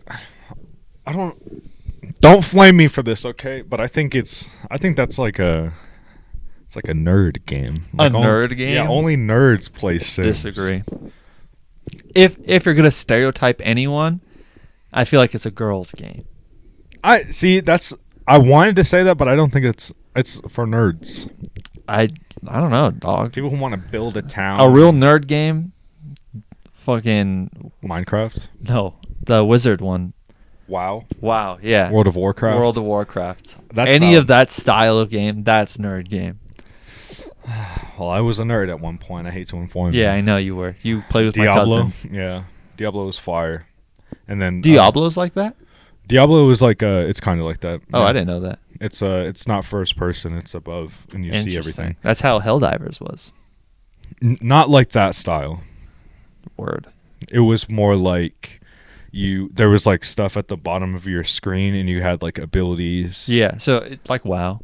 don't flame me for this, okay? But I think that's like it's like a nerd game. Like nerd game? Yeah, only nerds play Sims. Disagree. If you're gonna stereotype anyone, I feel like it's a girl's game. I wanted to say that, but I don't think it's for nerds. I don't know, dog. People who want to build a town. A real nerd game. Fucking Minecraft? No, the wizard one. WoW, yeah. World of Warcraft. Any of that style of game, that's nerd game. Well, I was a nerd at one point. I hate to inform you. Yeah, I know you were. You played with Diablo. my cousins. Yeah, Diablo was fire. And then Diablo's like that? Diablo was like it's kind of like that. Oh, yeah. I didn't know that. It's not first person. It's above, and you see everything. That's how Helldivers was. Not like that style. Word. It was more like there was like stuff at the bottom of your screen, and you had like abilities. Yeah, so it's like WoW.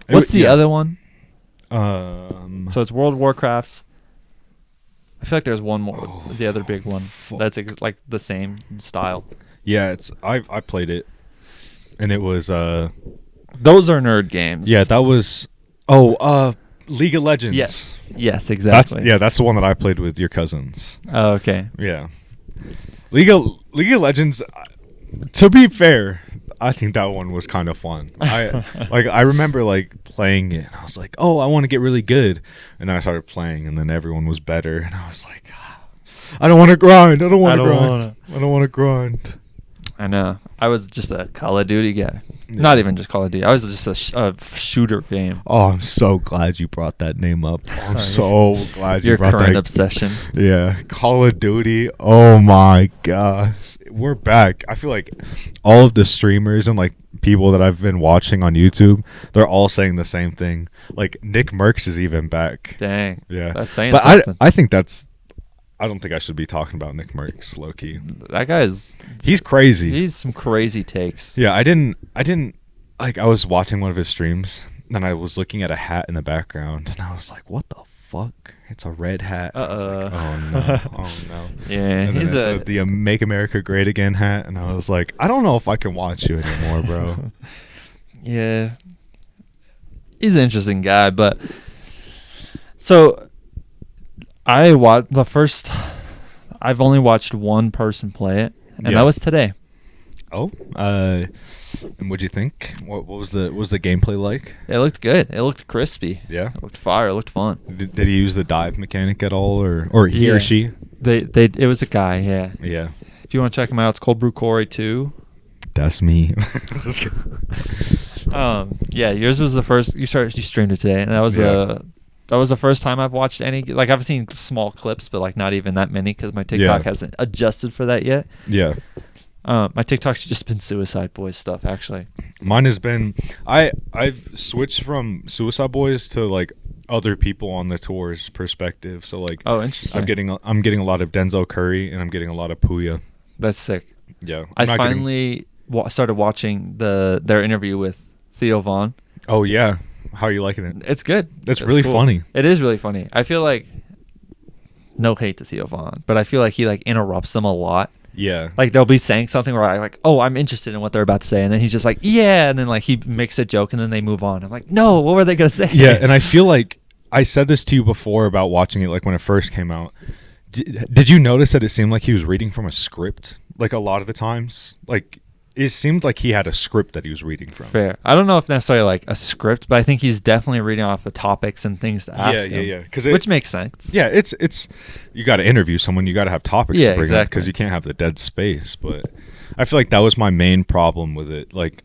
What's the other one? So it's World of Warcraft. I feel like there's one more, the other big one that's like the same style. Yeah, I played it. and it was Those are nerd games. yeah, that was League of Legends. Yes, exactly. That's the one that I played with your cousins. Oh, okay. Yeah. League of Legends, to be fair, I think that one was kind of fun. I remember like playing it and I was like, "Oh, I want to get really good." And then I started playing and then everyone was better and I was like, "I don't want to grind. I don't want to grind." I know. I was just a Call of Duty guy. Yeah. Not even just Call of Duty. I was just a shooter game. Oh, I'm so glad you brought that name up. I'm so glad you Your brought current that. obsession. Yeah, Call of Duty. Oh my gosh, we're back. I feel like all of the streamers and like people that I've been watching on YouTube, they're all saying the same thing. Like Nick Merckx is even back. Dang. Yeah, That's saying but something. I think that's. I don't think I should be talking about Nick Merckx, low key. That guy's He's crazy. He's some crazy takes. Yeah, I didn't like I was watching one of his streams and I was looking at a hat in the background and I was like, "What the fuck? It's a red hat." I was like, "Oh no. Oh no." Yeah, And he's then the Make America Great Again hat and I was like, "I don't know if I can watch you anymore, bro." Yeah. He's an interesting guy, but so I've only watched one person play it, and that was today. Oh, and what'd you think? What was the gameplay like? It looked good. It looked crispy. Yeah. It looked fire. It looked fun. Did he use the dive mechanic at all, or he or she? It was a guy. Yeah. Yeah. If you want to check him out, it's called Brew Corey 2. That's me. Yeah, yours was the first. You streamed it today, and that was the first time I've watched any. Like I've seen small clips, but like not even that many because my TikTok hasn't adjusted for that yet. Yeah. My TikTok's just been Suicide Boys stuff actually. Mine has been I've switched from Suicide Boys to like other people on the tour's perspective. So like, oh, interesting. I'm getting a lot of Denzel Curry and I'm getting a lot of Puya. That's sick. Yeah. I finally started watching their interview with Theo Vaughn. Oh yeah. How are you liking it? It's good. It's really cool. funny. It is really funny. I feel like, no hate to Theo Vaughn, but I feel like he like interrupts them a lot. Yeah. Like they'll be saying something where I like, oh, I'm interested in what they're about to say, and then he's just like, yeah, and then like he makes a joke and then they move on. I'm like, no, what were they gonna say? Yeah, and I feel like I said this to you before about watching it, like when it first came out. Did you notice that it seemed like he was reading from a script? Like a lot of the times, like it seemed like he had a script that he was reading from. Fair. I don't know if necessarily like a script, but I think he's definitely reading off the topics and things to ask him. Yeah. Which makes sense. Yeah, it's you got to interview someone, you got to have topics to bring up because you can't have the dead space. But I feel like that was my main problem with it. Like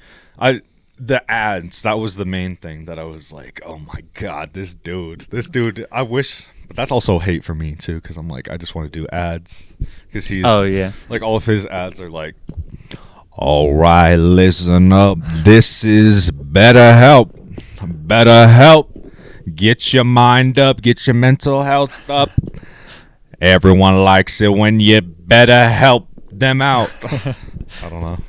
the ads, that was the main thing that I was like, oh my god, this dude. I wish. But that's also hate for me too, because I'm like, I just want to do ads because he's. Oh yeah. Like all of his ads are like, all right, listen up. This is BetterHelp. BetterHelp. Get your mind up. Get your mental health up. Everyone likes it when you better help them out. I don't know.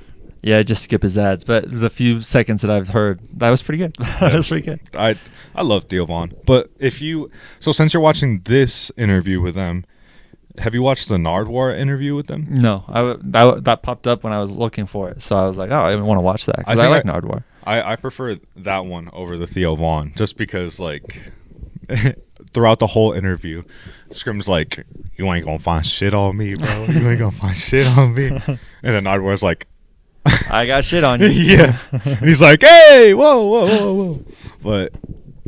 Yeah, just skip his ads. But the few seconds that I've heard, that was pretty good. That was pretty good. I love Theo Vaughn. But since you're watching this interview with them, have you watched the Nardwuar interview with them? No, that popped up when I was looking for it, so I was like, oh, I want to watch that because I like Nardwuar. I prefer that one over the Theo Vaughn just because like throughout the whole interview, Scrim's like, you ain't gonna find shit on me, bro. You ain't gonna find shit on me. And then Nardwuar's like, I got shit on you. Yeah. And he's like, hey, whoa. But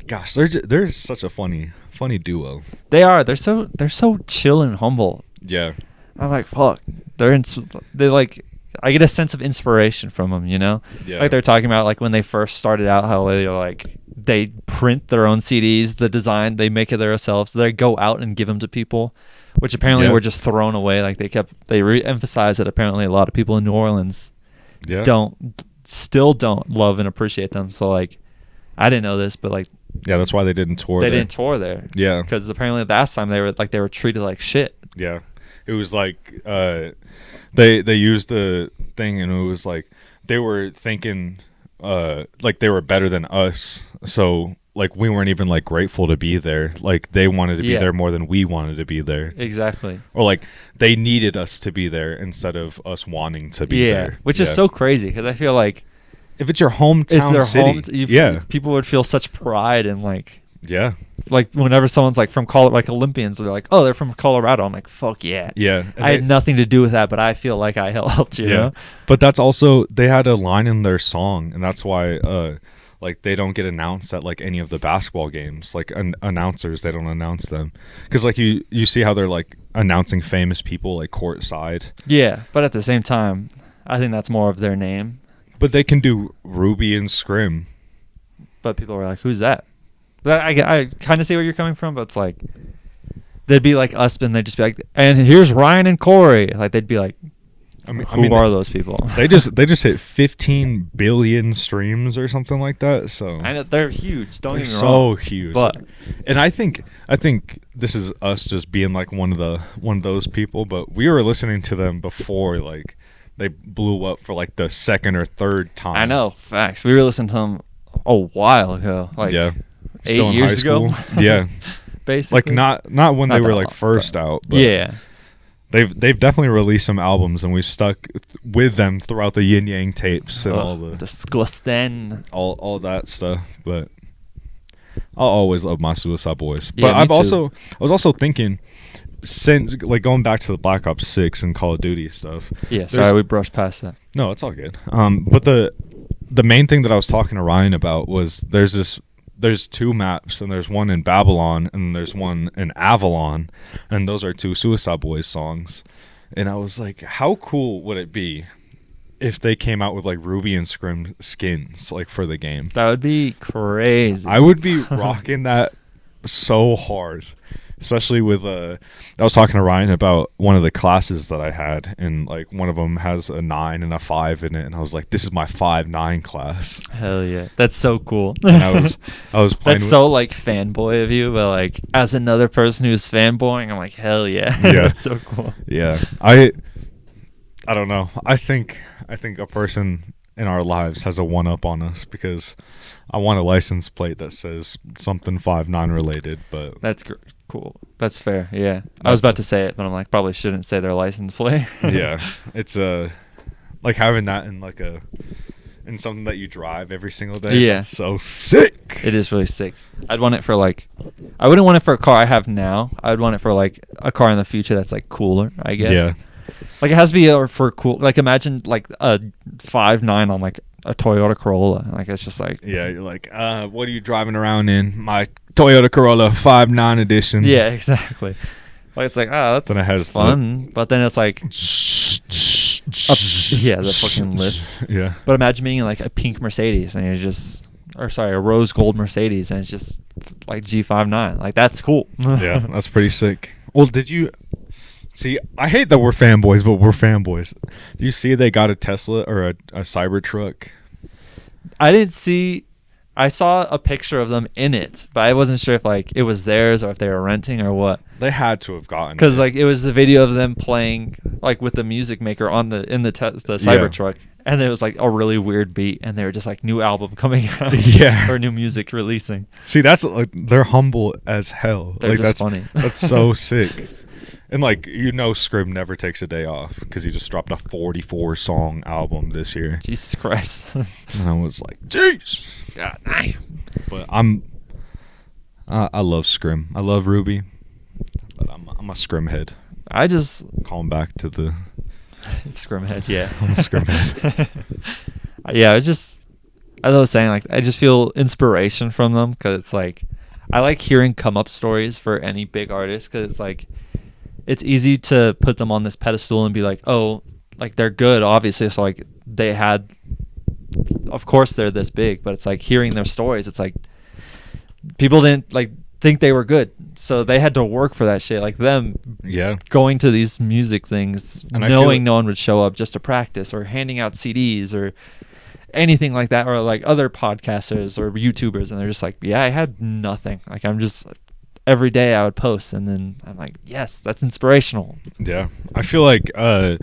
gosh, they're such a funny duo. They are. They're so chill and humble. Yeah. I'm like, fuck. They're like, I get a sense of inspiration from them, you know? Yeah. Like they're talking about like when they first started out, how they print their own CDs, the design, they make it themselves. They go out and give them to people, which apparently were just thrown away. Like they re-emphasize that apparently a lot of people in New Orleans still don't love and appreciate them. So like, I didn't know this, but like, yeah, that's why they didn't tour there. They didn't tour there. Yeah. Because apparently last time they were treated like shit. Yeah. It was like they used the thing and it was like they were thinking like they were better than us. So like we weren't even like grateful to be there. Like they wanted to be there more than we wanted to be there. Exactly. Or like they needed us to be there instead of us wanting to be there. Which is so crazy because I feel like if it's your hometown It's their city. home. People would feel such pride and Yeah. like whenever someone's like from like Olympians, they're like, oh, they're from Colorado. I'm like, fuck yeah. Yeah. I had nothing to do with that, but I feel like I helped you. Yeah. You know? But that's also, they had a line in their song, and that's why like they don't get announced at like any of the basketball games. Like announcers, they don't announce them because like you see how they're like announcing famous people like courtside. Yeah, but at the same time, I think that's more of their name. But they can do Ruby and Scrim. But people were like, who's that? But I kind of see where you're coming from, but it's like they'd be like us, and they'd just be like, and here's Ryan and Corey. Like they'd be like, who are those people? They just hit 15 billion streams or something like that. So I know they're huge. Don't get me So wrong. huge. But and I think this is us just being like one of those people. But we were listening to them before like they blew up for like the second or third time. I know, facts. We were listening to them a while ago, like 8 years ago. Yeah, basically. Like not when they were like long, first out. But yeah. They've definitely released some albums, and we've stuck with them throughout the Yin Yang tapes and all the disgusting, all that stuff. But I'll always love my Suicide Boys. Yeah, But me I too. was also thinking, since like going back to the Black Ops 6 and Call of Duty stuff. Yeah, sorry, we brushed past that. No, it's all good. But the main thing that I was talking to Ryan about was there's two maps, and there's one in Babylon and there's one in Avalon, and those are two Suicide Boys songs. And I was like, how cool would it be if they came out with like Ruby and Scrim skins like for the game? That would be crazy. I would be rocking that so hard. Especially with I was talking to Ryan about one of the classes that I had, and like one of them has a 9 and a 5 in it, and I was like, this is my 5-9 class. Hell yeah, that's so cool. And I was playing that's so like fanboy of you, but like as another person who's fanboying, I'm like, hell yeah. Yeah. That's so cool. Yeah, I don't know. I think a person in our lives has a one up on us, because I want a license plate that says something 5-9 related, but That's cool. That's fair. Yeah, I was about to say it, but I'm like, probably shouldn't say their license plate. yeah, it's like having that in something that you drive every single day. Yeah. That's so sick. It is really sick. I'd want it for like, I wouldn't want it for a car I have now. I'd want it for like a car in the future that's like cooler, I guess. Yeah. Like it has to be for cool. Like imagine like a 5.9 on like a Toyota Corolla. Like it's just like. Yeah, you're like, what are you driving around in? My Toyota Corolla 5.9 edition. Yeah, exactly. Like it's like, that's Then it has fun, but then it's like, yeah, the fucking lifts. Yeah. But imagine being in like a pink Mercedes and you're just, or sorry, a rose gold Mercedes, and it's just like G59. Like that's cool. Yeah, that's pretty sick. Well, did you see? I hate that we're fanboys, but we're fanboys. Do you see they got a Tesla or a Cybertruck? I didn't see. I saw a picture of them in it, but I wasn't sure if like it was theirs or if they were renting or what. They had to have gotten Because it. like it was the video of them playing like with the music maker on the Cybertruck, and it was like a really weird beat, and they were just like new album coming out, Yeah. or new music releasing. See, that's like they're humble as hell. They're like just that's funny. That's so sick. And like Scrim never takes a day off, because he just dropped a 44 song album this year. Jesus Christ. And I was like, jeez. God, nah. But I love Scrim. I love Ruby. But I'm a Scrim head. I just Calling back to the Scrimhead, yeah. I'm a Scrimhead. Yeah, as I was saying, like I just feel inspiration from them, because it's like I like hearing come up stories for any big artist, because it's like it's easy to put them on this pedestal and be like, oh, like they're good, obviously, so like they had, of course they're this big, but it's like hearing their stories, it's like people didn't like think they were good, so they had to work for that shit. Like them Yeah. going to these music things, And I knowing feel- no one would show up just to practice, or handing out CDs or anything like that, or like other podcasters or YouTubers, and they're just like, yeah, I had nothing. Like I'm just every day I would post, and then I'm like, yes, that's inspirational. Yeah, I feel like I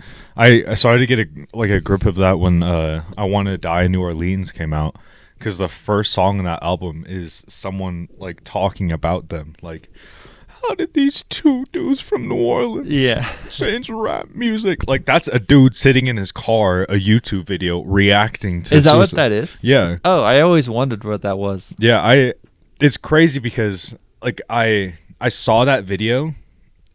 started to get a grip of that when I Want to Die in New Orleans came out, because the first song in that album is someone like talking about them, like how did these two dudes from New Orleans change rap music? Like, that's a dude sitting in his car, a YouTube video reacting to. Is that what that is? Yeah. Oh, I always wondered what that was. Yeah, it's crazy because like I saw that video,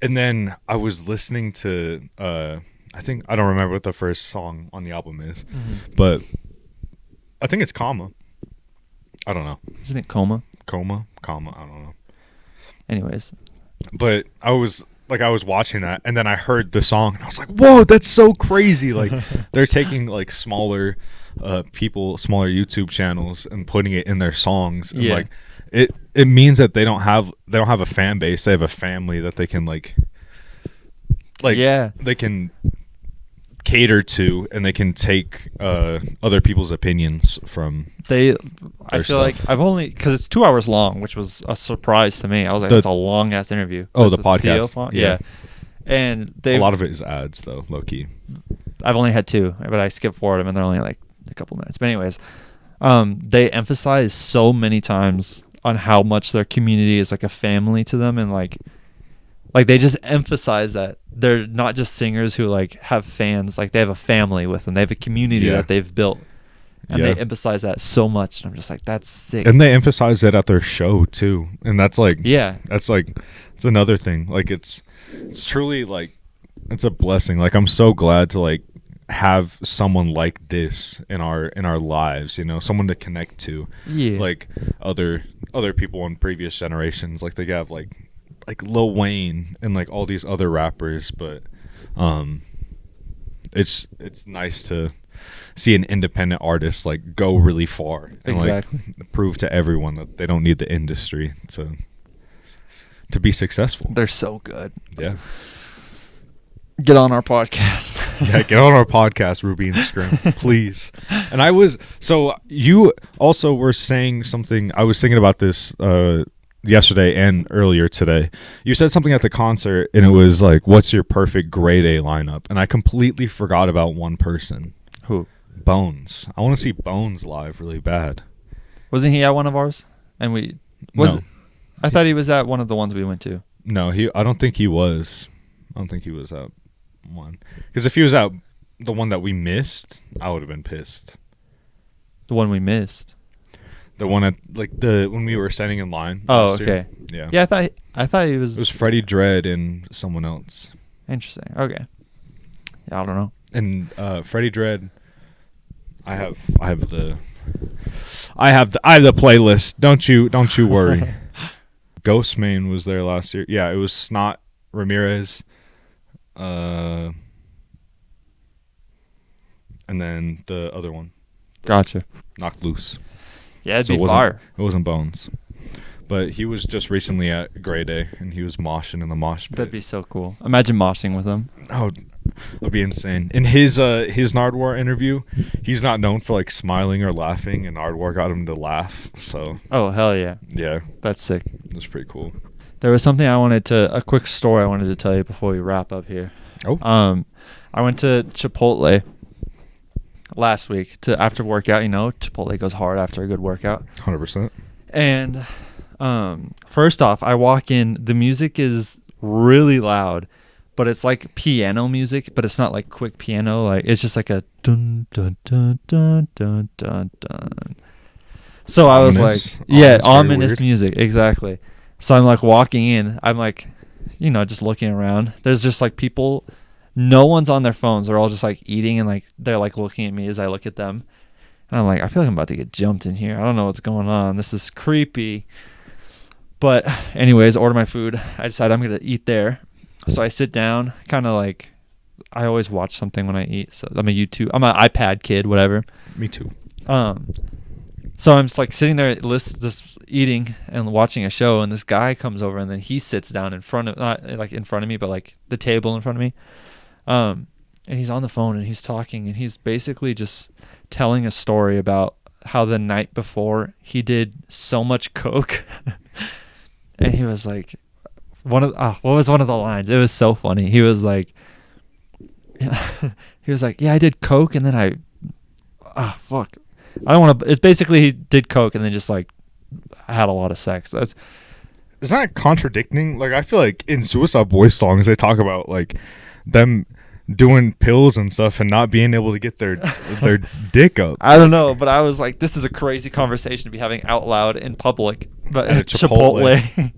and then I was listening to I don't remember what the first song on the album is, but I think it's Comma. I don't know. Isn't it Coma? Comma, I don't know. Anyways, but I was watching that, and then I heard the song, and I was like, "Whoa, that's so crazy!" Like, they're taking like smaller smaller YouTube channels, and putting it in their songs. And, like, it means that they don't have a fan base. They have a family that they can like they can cater to, and they can take other people's opinions from. I feel stuff. Like I've only, because it's 2 hours long, which was a surprise to me. I was like, that's a long ass interview. Oh, the podcast. Yeah. And a lot of it is ads though, low key. I've only had 2, but I skipped forward them, and they're only like a couple minutes. But anyways, they emphasize so many times on how much their community is like a family to them, and like they just emphasize that they're not just singers who like have fans, like they have a family with them. They have a community that they've built. And they emphasize that so much. And I'm just like, that's sick. And they emphasize it at their show too. And that's like, it's another thing. Like, it's truly like, it's a blessing. Like, I'm so glad to like have someone like this in our lives, you know, someone to connect to. Yeah. Like other people in previous generations, like they have like Lil Wayne and like all these other rappers, but it's nice to see an independent artist like go really far and like prove to everyone that they don't need the industry to be successful. They're so good. Yeah. Get on our podcast. Yeah, get on our podcast, Ruby and Scrim, please. And you also were saying something. I was thinking about this yesterday and earlier today. You said something at the concert, and it was like, what's your perfect grade A lineup? And I completely forgot about one person. Who? Bones. I want to see Bones live really bad. Wasn't he at one of ours? And I thought he was at one of the ones we went to. No, I don't think he was. I don't think he was at one. Because if he was at the one that we missed, I would have been pissed. The one we missed? The one at when we were standing in line. Oh, okay. Yeah. Yeah, I thought he was. It was Freddie Dredd and someone else. Interesting. Okay. Yeah, I don't know. And Freddie Dredd, I have the playlist. Don't you worry. Ghostmane was there last year. Yeah, it was Snot Ramirez, and then the other one. Gotcha. Knocked Loose. Yeah, it'd be fire. It wasn't Bones, but he was just recently at Grey Day, and he was moshing in the mosh pit. That'd be so cool. Imagine moshing with him. Oh, that'd be insane. In his Nardwuar interview, he's not known for like smiling or laughing, and Nardwuar got him to laugh. So. Oh, hell yeah. Yeah. That's sick. It was pretty cool. There was something a quick story I wanted to tell you before we wrap up here. Oh. I went to Chipotle last week after workout. You know, Chipotle goes hard after a good workout. 100%. And first off, I walk in. The music is really loud, but it's like piano music, but it's not like quick piano. Like, it's just like a dun dun dun dun dun dun dun. So I was like, ominous music, exactly. So I'm like walking in. I'm like, just looking around. There's just like people. No one's on their phones. They're all just like eating, and like they're like looking at me as I look at them. And I'm like, I feel like I'm about to get jumped in here. I don't know what's going on. This is creepy. But anyways, order my food. I decide I'm going to eat there. So I sit down, kind of like, I always watch something when I eat. So I'm an iPad kid, whatever. Me too. So I'm just like sitting there, just eating and watching a show, and this guy comes over, and then he sits down in front of, not like in front of me, but like the table in front of me. And he's on the phone, and he's talking, and he's basically just telling a story about how the night before he did so much coke. And he was like, what was one of the lines? It was so funny. He was like, yeah, I did coke, and then fuck. I don't want to. It's basically he did coke and then just like had a lot of sex. is that contradicting? Like, I feel like in Suicide Boys songs they talk about like them doing pills and stuff and not being able to get their dick up. I don't know, but I was like, this is a crazy conversation to be having out loud in public. But At a Chipotle.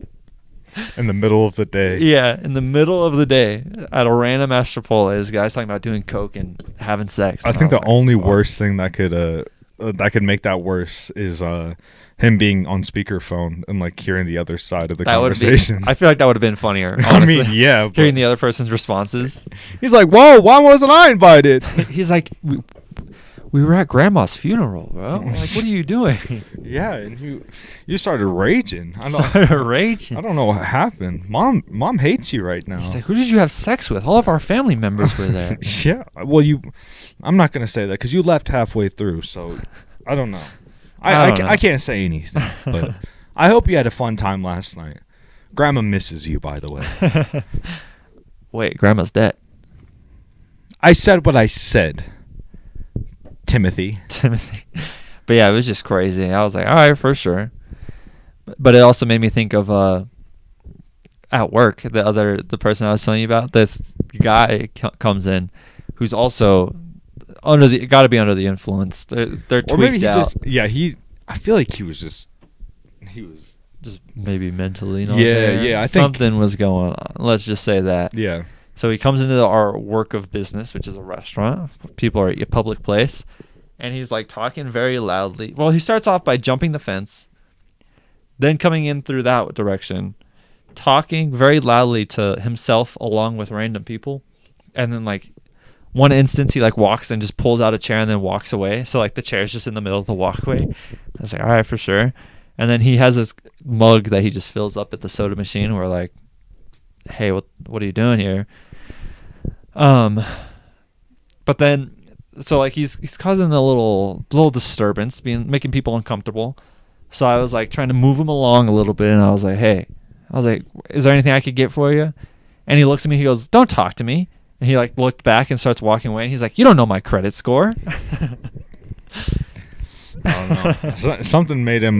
In the middle of the day. Yeah, in the middle of the day at a random ass Chipotle, this guy's talking about doing coke and having sex. I think the only worst thing that could make that worse is him being on speakerphone and like hearing the other side of the conversation. I feel like that would have been funnier. Honestly. I mean, yeah, but hearing the other person's responses. he's like, "Whoa, why wasn't I invited?" He's like, we were at grandma's funeral, bro. Like, what are you doing? Yeah, and you started raging. I don't know what happened. Mom hates you right now. He's like, who did you have sex with? All of our family members were there. Yeah. Well, I'm not gonna say that because you left halfway through, so I don't know. I can't say anything, but I hope you had a fun time last night. Grandma misses you, by the way. Wait, grandma's dead. I said what I said. Timothy. But yeah, it was just crazy. I was like, all right, for sure. But it also made me think of at work, the person I was telling you about. This guy comes in, who's also got to be under the influence. They're tweaked or maybe out. I feel like he was just maybe mentally. I think something was going on. Let's just say that. Yeah. So he comes into our work of business, which is a restaurant. People are at a public place. And he's like talking very loudly. Well, he starts off by jumping the fence, then coming in through that direction, talking very loudly to himself along with random people. And then like one instance he like walks and just pulls out a chair and then walks away. So like the chair's just in the middle of the walkway. I was like, all right, for sure. And then he has this mug that he just fills up at the soda machine. We're like, hey, what are you doing here? But then, so like he's causing a little disturbance, making people uncomfortable. So I was like trying to move him along a little bit, and I was like, is there anything I could get for you? And he looks at me, he goes, don't talk to me. And he like looked back and starts walking away, and he's like, you don't know my credit score. I don't know. Something made him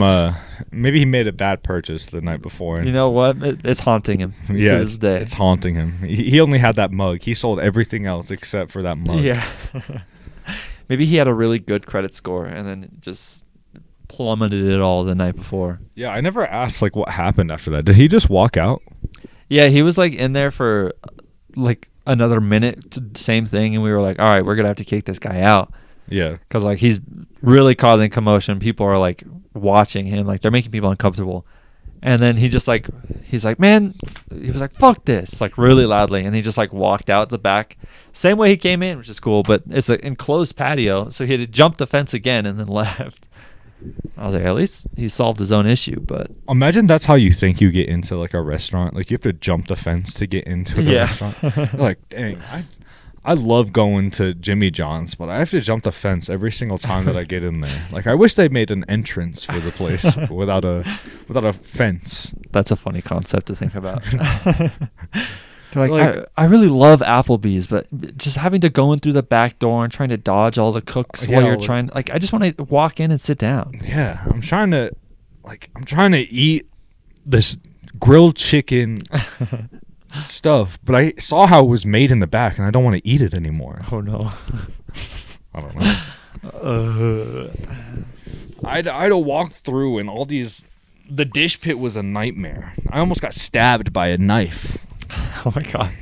maybe he made a bad purchase the night before. You know what? It's haunting him to this day. It's haunting him. He only had that mug. He sold everything else except for that mug. Yeah. Maybe he had a really good credit score and then just plummeted it all the night before. Yeah, I never asked like what happened after that. Did he just walk out? Yeah, he was like in there for like another minute, same thing, and we were like, all right, we're gonna have to kick this guy out. Yeah, because like he's really causing commotion. People are like watching him, like they're making people uncomfortable. And then he's like, man, he was like, fuck this, like really loudly, and he just like walked out the back, same way he came in, which is cool, but it's an enclosed patio, so he had to jump the fence again and then left. I was like, at least he solved his own issue. But imagine that's how you think you get into like a restaurant. Like you have to jump the fence to get into the restaurant. You're like, dang, I love going to Jimmy John's, but I have to jump the fence every single time that I get in there. Like I wish they made an entrance for the place without a fence. That's a funny concept to think about. They're like, I really love Applebee's, but just having to go in through the back door and trying to dodge all the cooks while you're trying, like, I just want to walk in and sit down. Yeah, I'm trying to eat this grilled chicken stuff, but I saw how it was made in the back, and I don't want to eat it anymore. Oh no. I don't know. I had to walk through, and the dish pit was a nightmare. I almost got stabbed by a knife. Oh my god.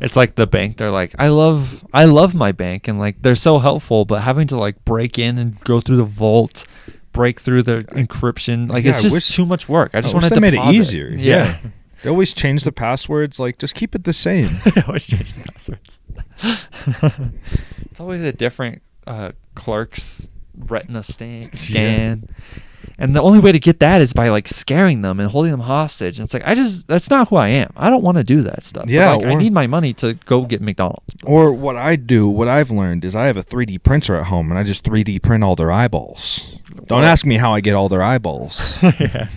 It's like the bank. They're like, I love my bank, and like they're so helpful, but having to like break in and go through the vault, break through the encryption, like it's just too much work. I just want to made it easier. Yeah. They always change the passwords. Like, just keep it the same. They always change the passwords. It's always a different clerk's retina scan. Yeah. And the only way to get that is by like scaring them and holding them hostage. And it's like, that's not who I am. I don't want to do that stuff. Yeah. Like, I need my money to go get McDonald's. Or what I've learned is I have a 3D printer at home, and I just 3D print all their eyeballs. Don't ask me how I get all their eyeballs. Yeah.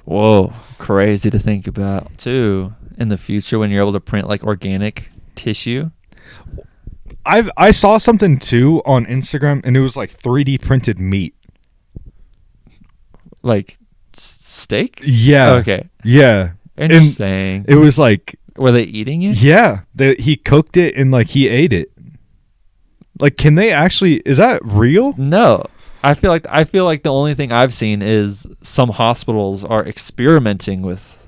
Whoa. Crazy to think about too in the future when you're able to print like organic tissue. I saw something too on Instagram, and it was like 3D printed meat. Like steak? Yeah. Okay. Yeah. Interesting. It was like, were they eating it? yeah, he cooked it and like he ate it. Like, can they actually? Is that real? No. I feel like the only thing I've seen is some hospitals are experimenting with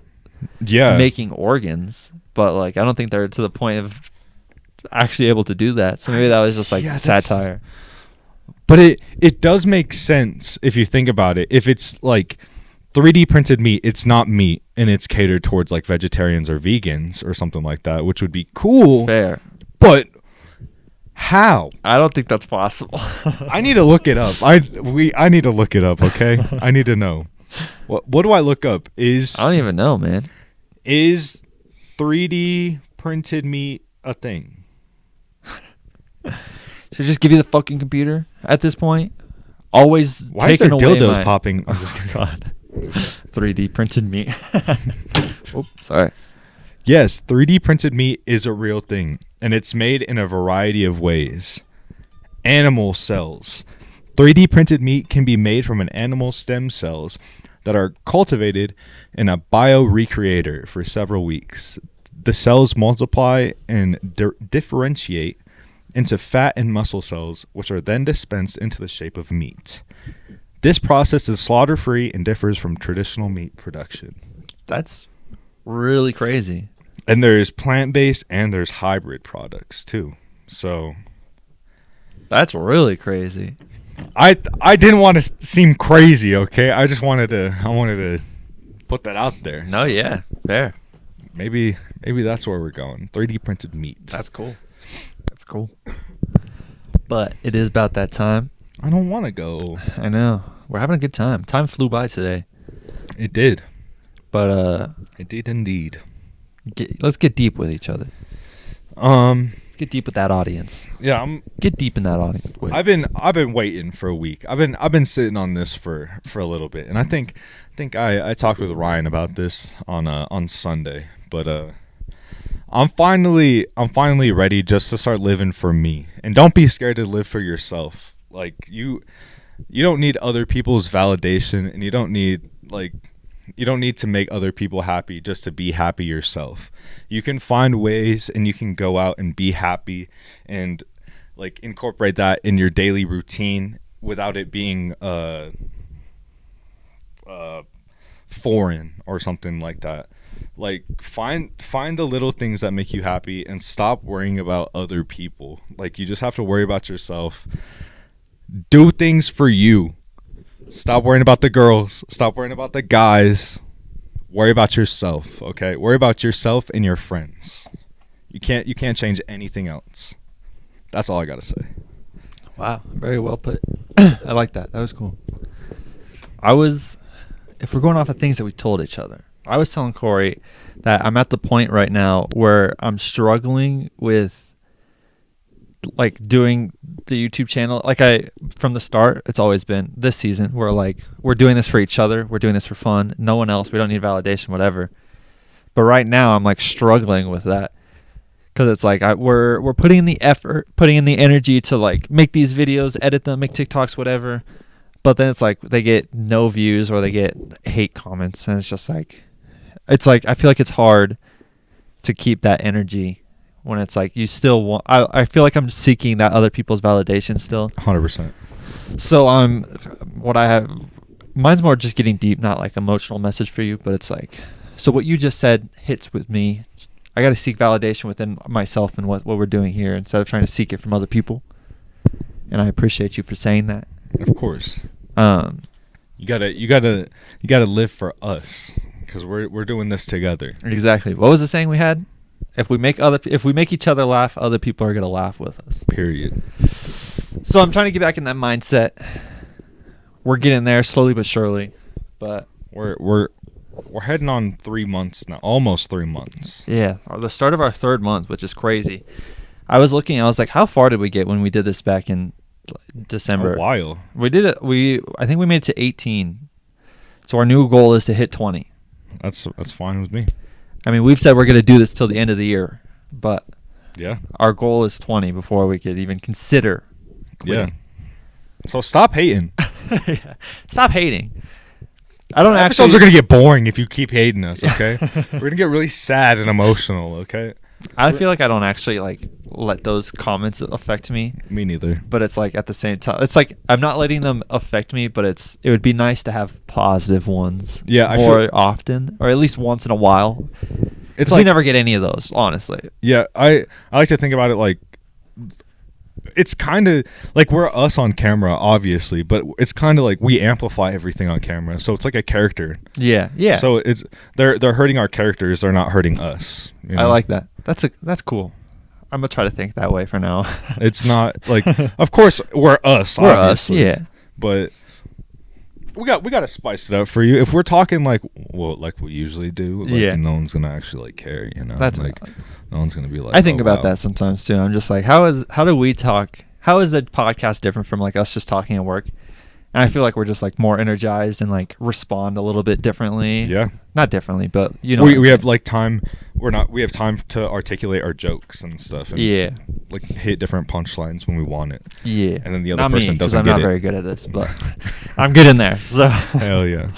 making organs, but like I don't think they're to the point of actually able to do that. So maybe that was just like satire. But it does make sense if you think about it. If it's like 3D printed meat, it's not meat and it's catered towards like vegetarians or vegans or something like that, which would be cool. Fair. But how? I don't think that's possible. I need to look it up. I need to look it up, okay? I need to know. What do I look up? I don't even know, man. Is 3D printed meat a thing? Should I just give you the fucking computer at this point? Always Why is there taking away dildos popping? Oh, God. 3D printed meat. Oops, sorry. Yes, 3D printed meat is a real thing, and it's made in a variety of ways. Animal cells. 3D printed meat can be made from an animal stem cells that are cultivated in a biorecreator for several weeks. The cells multiply and differentiate into fat and muscle cells, which are then dispensed into the shape of meat. This process is slaughter-free and differs from traditional meat production. That's really crazy. And there's plant-based and there's hybrid products too. So that's really crazy. I didn't want to seem crazy, okay? I wanted to put that out there. No, yeah, fair. Maybe that's where we're going. 3D printed meat. That's cool. That's cool. But it is about that time. I don't want to go. I know. We're having a good time. Time flew by today. It did. But it did indeed. Let's get deep with each other. Let's get deep with that audience. Yeah, get deep in that audience. Wait. I've been waiting for a week. I've been sitting on this for a little bit, and I think I talked with Ryan about this on Sunday, but I'm finally ready just to start living for me. And don't be scared to live for yourself. Like you don't need other people's validation, and you don't need to make other people happy just to be happy yourself. You can find ways and you can go out and be happy and like incorporate that in your daily routine without it being foreign or something like that. Like find the little things that make you happy and stop worrying about other people. Like you just have to worry about yourself. Do things for you. Stop worrying about the girls. Stop worrying about the guys. Worry about yourself, okay? Worry about yourself and your friends. You can't change anything else. That's all I gotta say. Wow, very well put. I like that. That was cool. If we're going off of things that we told each other, I was telling Corey that I'm at the point right now where I'm struggling with like doing the YouTube channel. Like from the start, it's always been this season. We're doing this for each other. We're doing this for fun. No one else. We don't need validation, whatever. But right now I'm like struggling with that because it's like we're putting in the effort, putting in the energy to like make these videos, edit them, make TikToks, whatever. But then it's like they get no views or they get hate comments, and it's just like I feel like it's hard to keep that energy when it's like you still want. I feel like I'm seeking that other people's validation still. 100%. So mine's more just getting deep, not like emotional message for you, but it's like, so what you just said hits with me. I got to seek validation within myself and what we're doing here instead of trying to seek it from other people. And I appreciate you for saying that. Of course. You gotta live for us because we're doing this together. Exactly. What was the saying we had? If we make each other laugh, other people are gonna laugh with us. Period. So I'm trying to get back in that mindset. We're getting there slowly but surely, but we're heading on 3 months now, almost 3 months. Yeah, the start of our third month, which is crazy. I was like, how far did we get when we did this back in December? A while. We did it. I think we made it to 18. So our new goal is to hit 20. That's fine with me. I mean, we've said we're going to do this till the end of the year, but yeah, our goal is 20 before we could even consider quitting. Yeah. So stop hating. Yeah. Stop hating. I don't Episodes actually. are gonna get boring if you keep hating us. Okay, we're gonna get really sad and emotional. Okay. I feel like I don't actually like let those comments affect me. Me neither. But it's like at the same time, it's like I'm not letting them affect me. But it would be nice to have positive ones. Yeah, I more feel- often, or at least once in a while. It's we like never get any of those, honestly. Yeah, I like to think about it like it's kind of like we're us on camera, obviously, but it's kind of like we amplify everything on camera, so it's like a character. Yeah. So it's they're hurting our characters, they're not hurting us. You know? I like that. That's cool. I'm gonna try to think that way for now. It's not like, of course, we're us. We're obviously, us, yeah. But we got to spice it up for you. If we're talking like we usually do, like, Yeah. no one's gonna actually like care. You know, That's like no one's gonna be like. I think oh, about wow. that sometimes too. I'm just like, how do we talk? How is the podcast different from like us just talking at work? And I feel like we're just like more energized and like respond a little bit differently. Yeah. Not differently, but you know. We have like time. We have time to articulate our jokes and stuff. And, Yeah. Like hit different punchlines when we want it. Yeah. And then the other not person me, 'cause doesn't I'm get not it. very good at this, but I'm good in there. So. Hell yeah.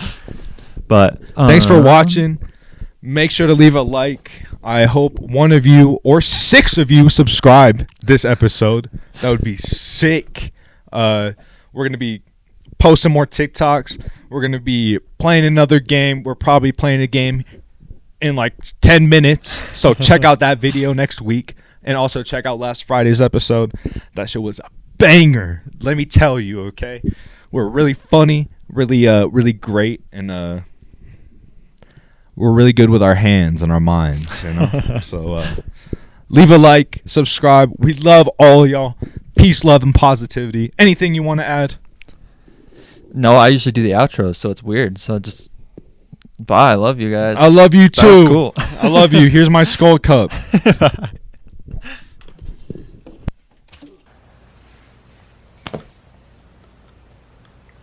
But Thanks for watching. Make sure to leave a like. I hope one of you or 6 of you subscribe this episode. That would be sick. We're going to be posting more TikToks. We're going to be playing another game. We're probably playing a game in like 10 minutes. So check out that video next week. And also check out last Friday's episode. That show was a banger. Let me tell you, okay? We're really funny, really great, and we're really good with our hands and our minds, you know? So leave a like, subscribe. We love all y'all. Peace, love, and positivity. Anything you want to add? No, I usually do the outro, so it's weird. So just bye. I love you guys. I love you That was too. cool. I love you. Here's my skull cup.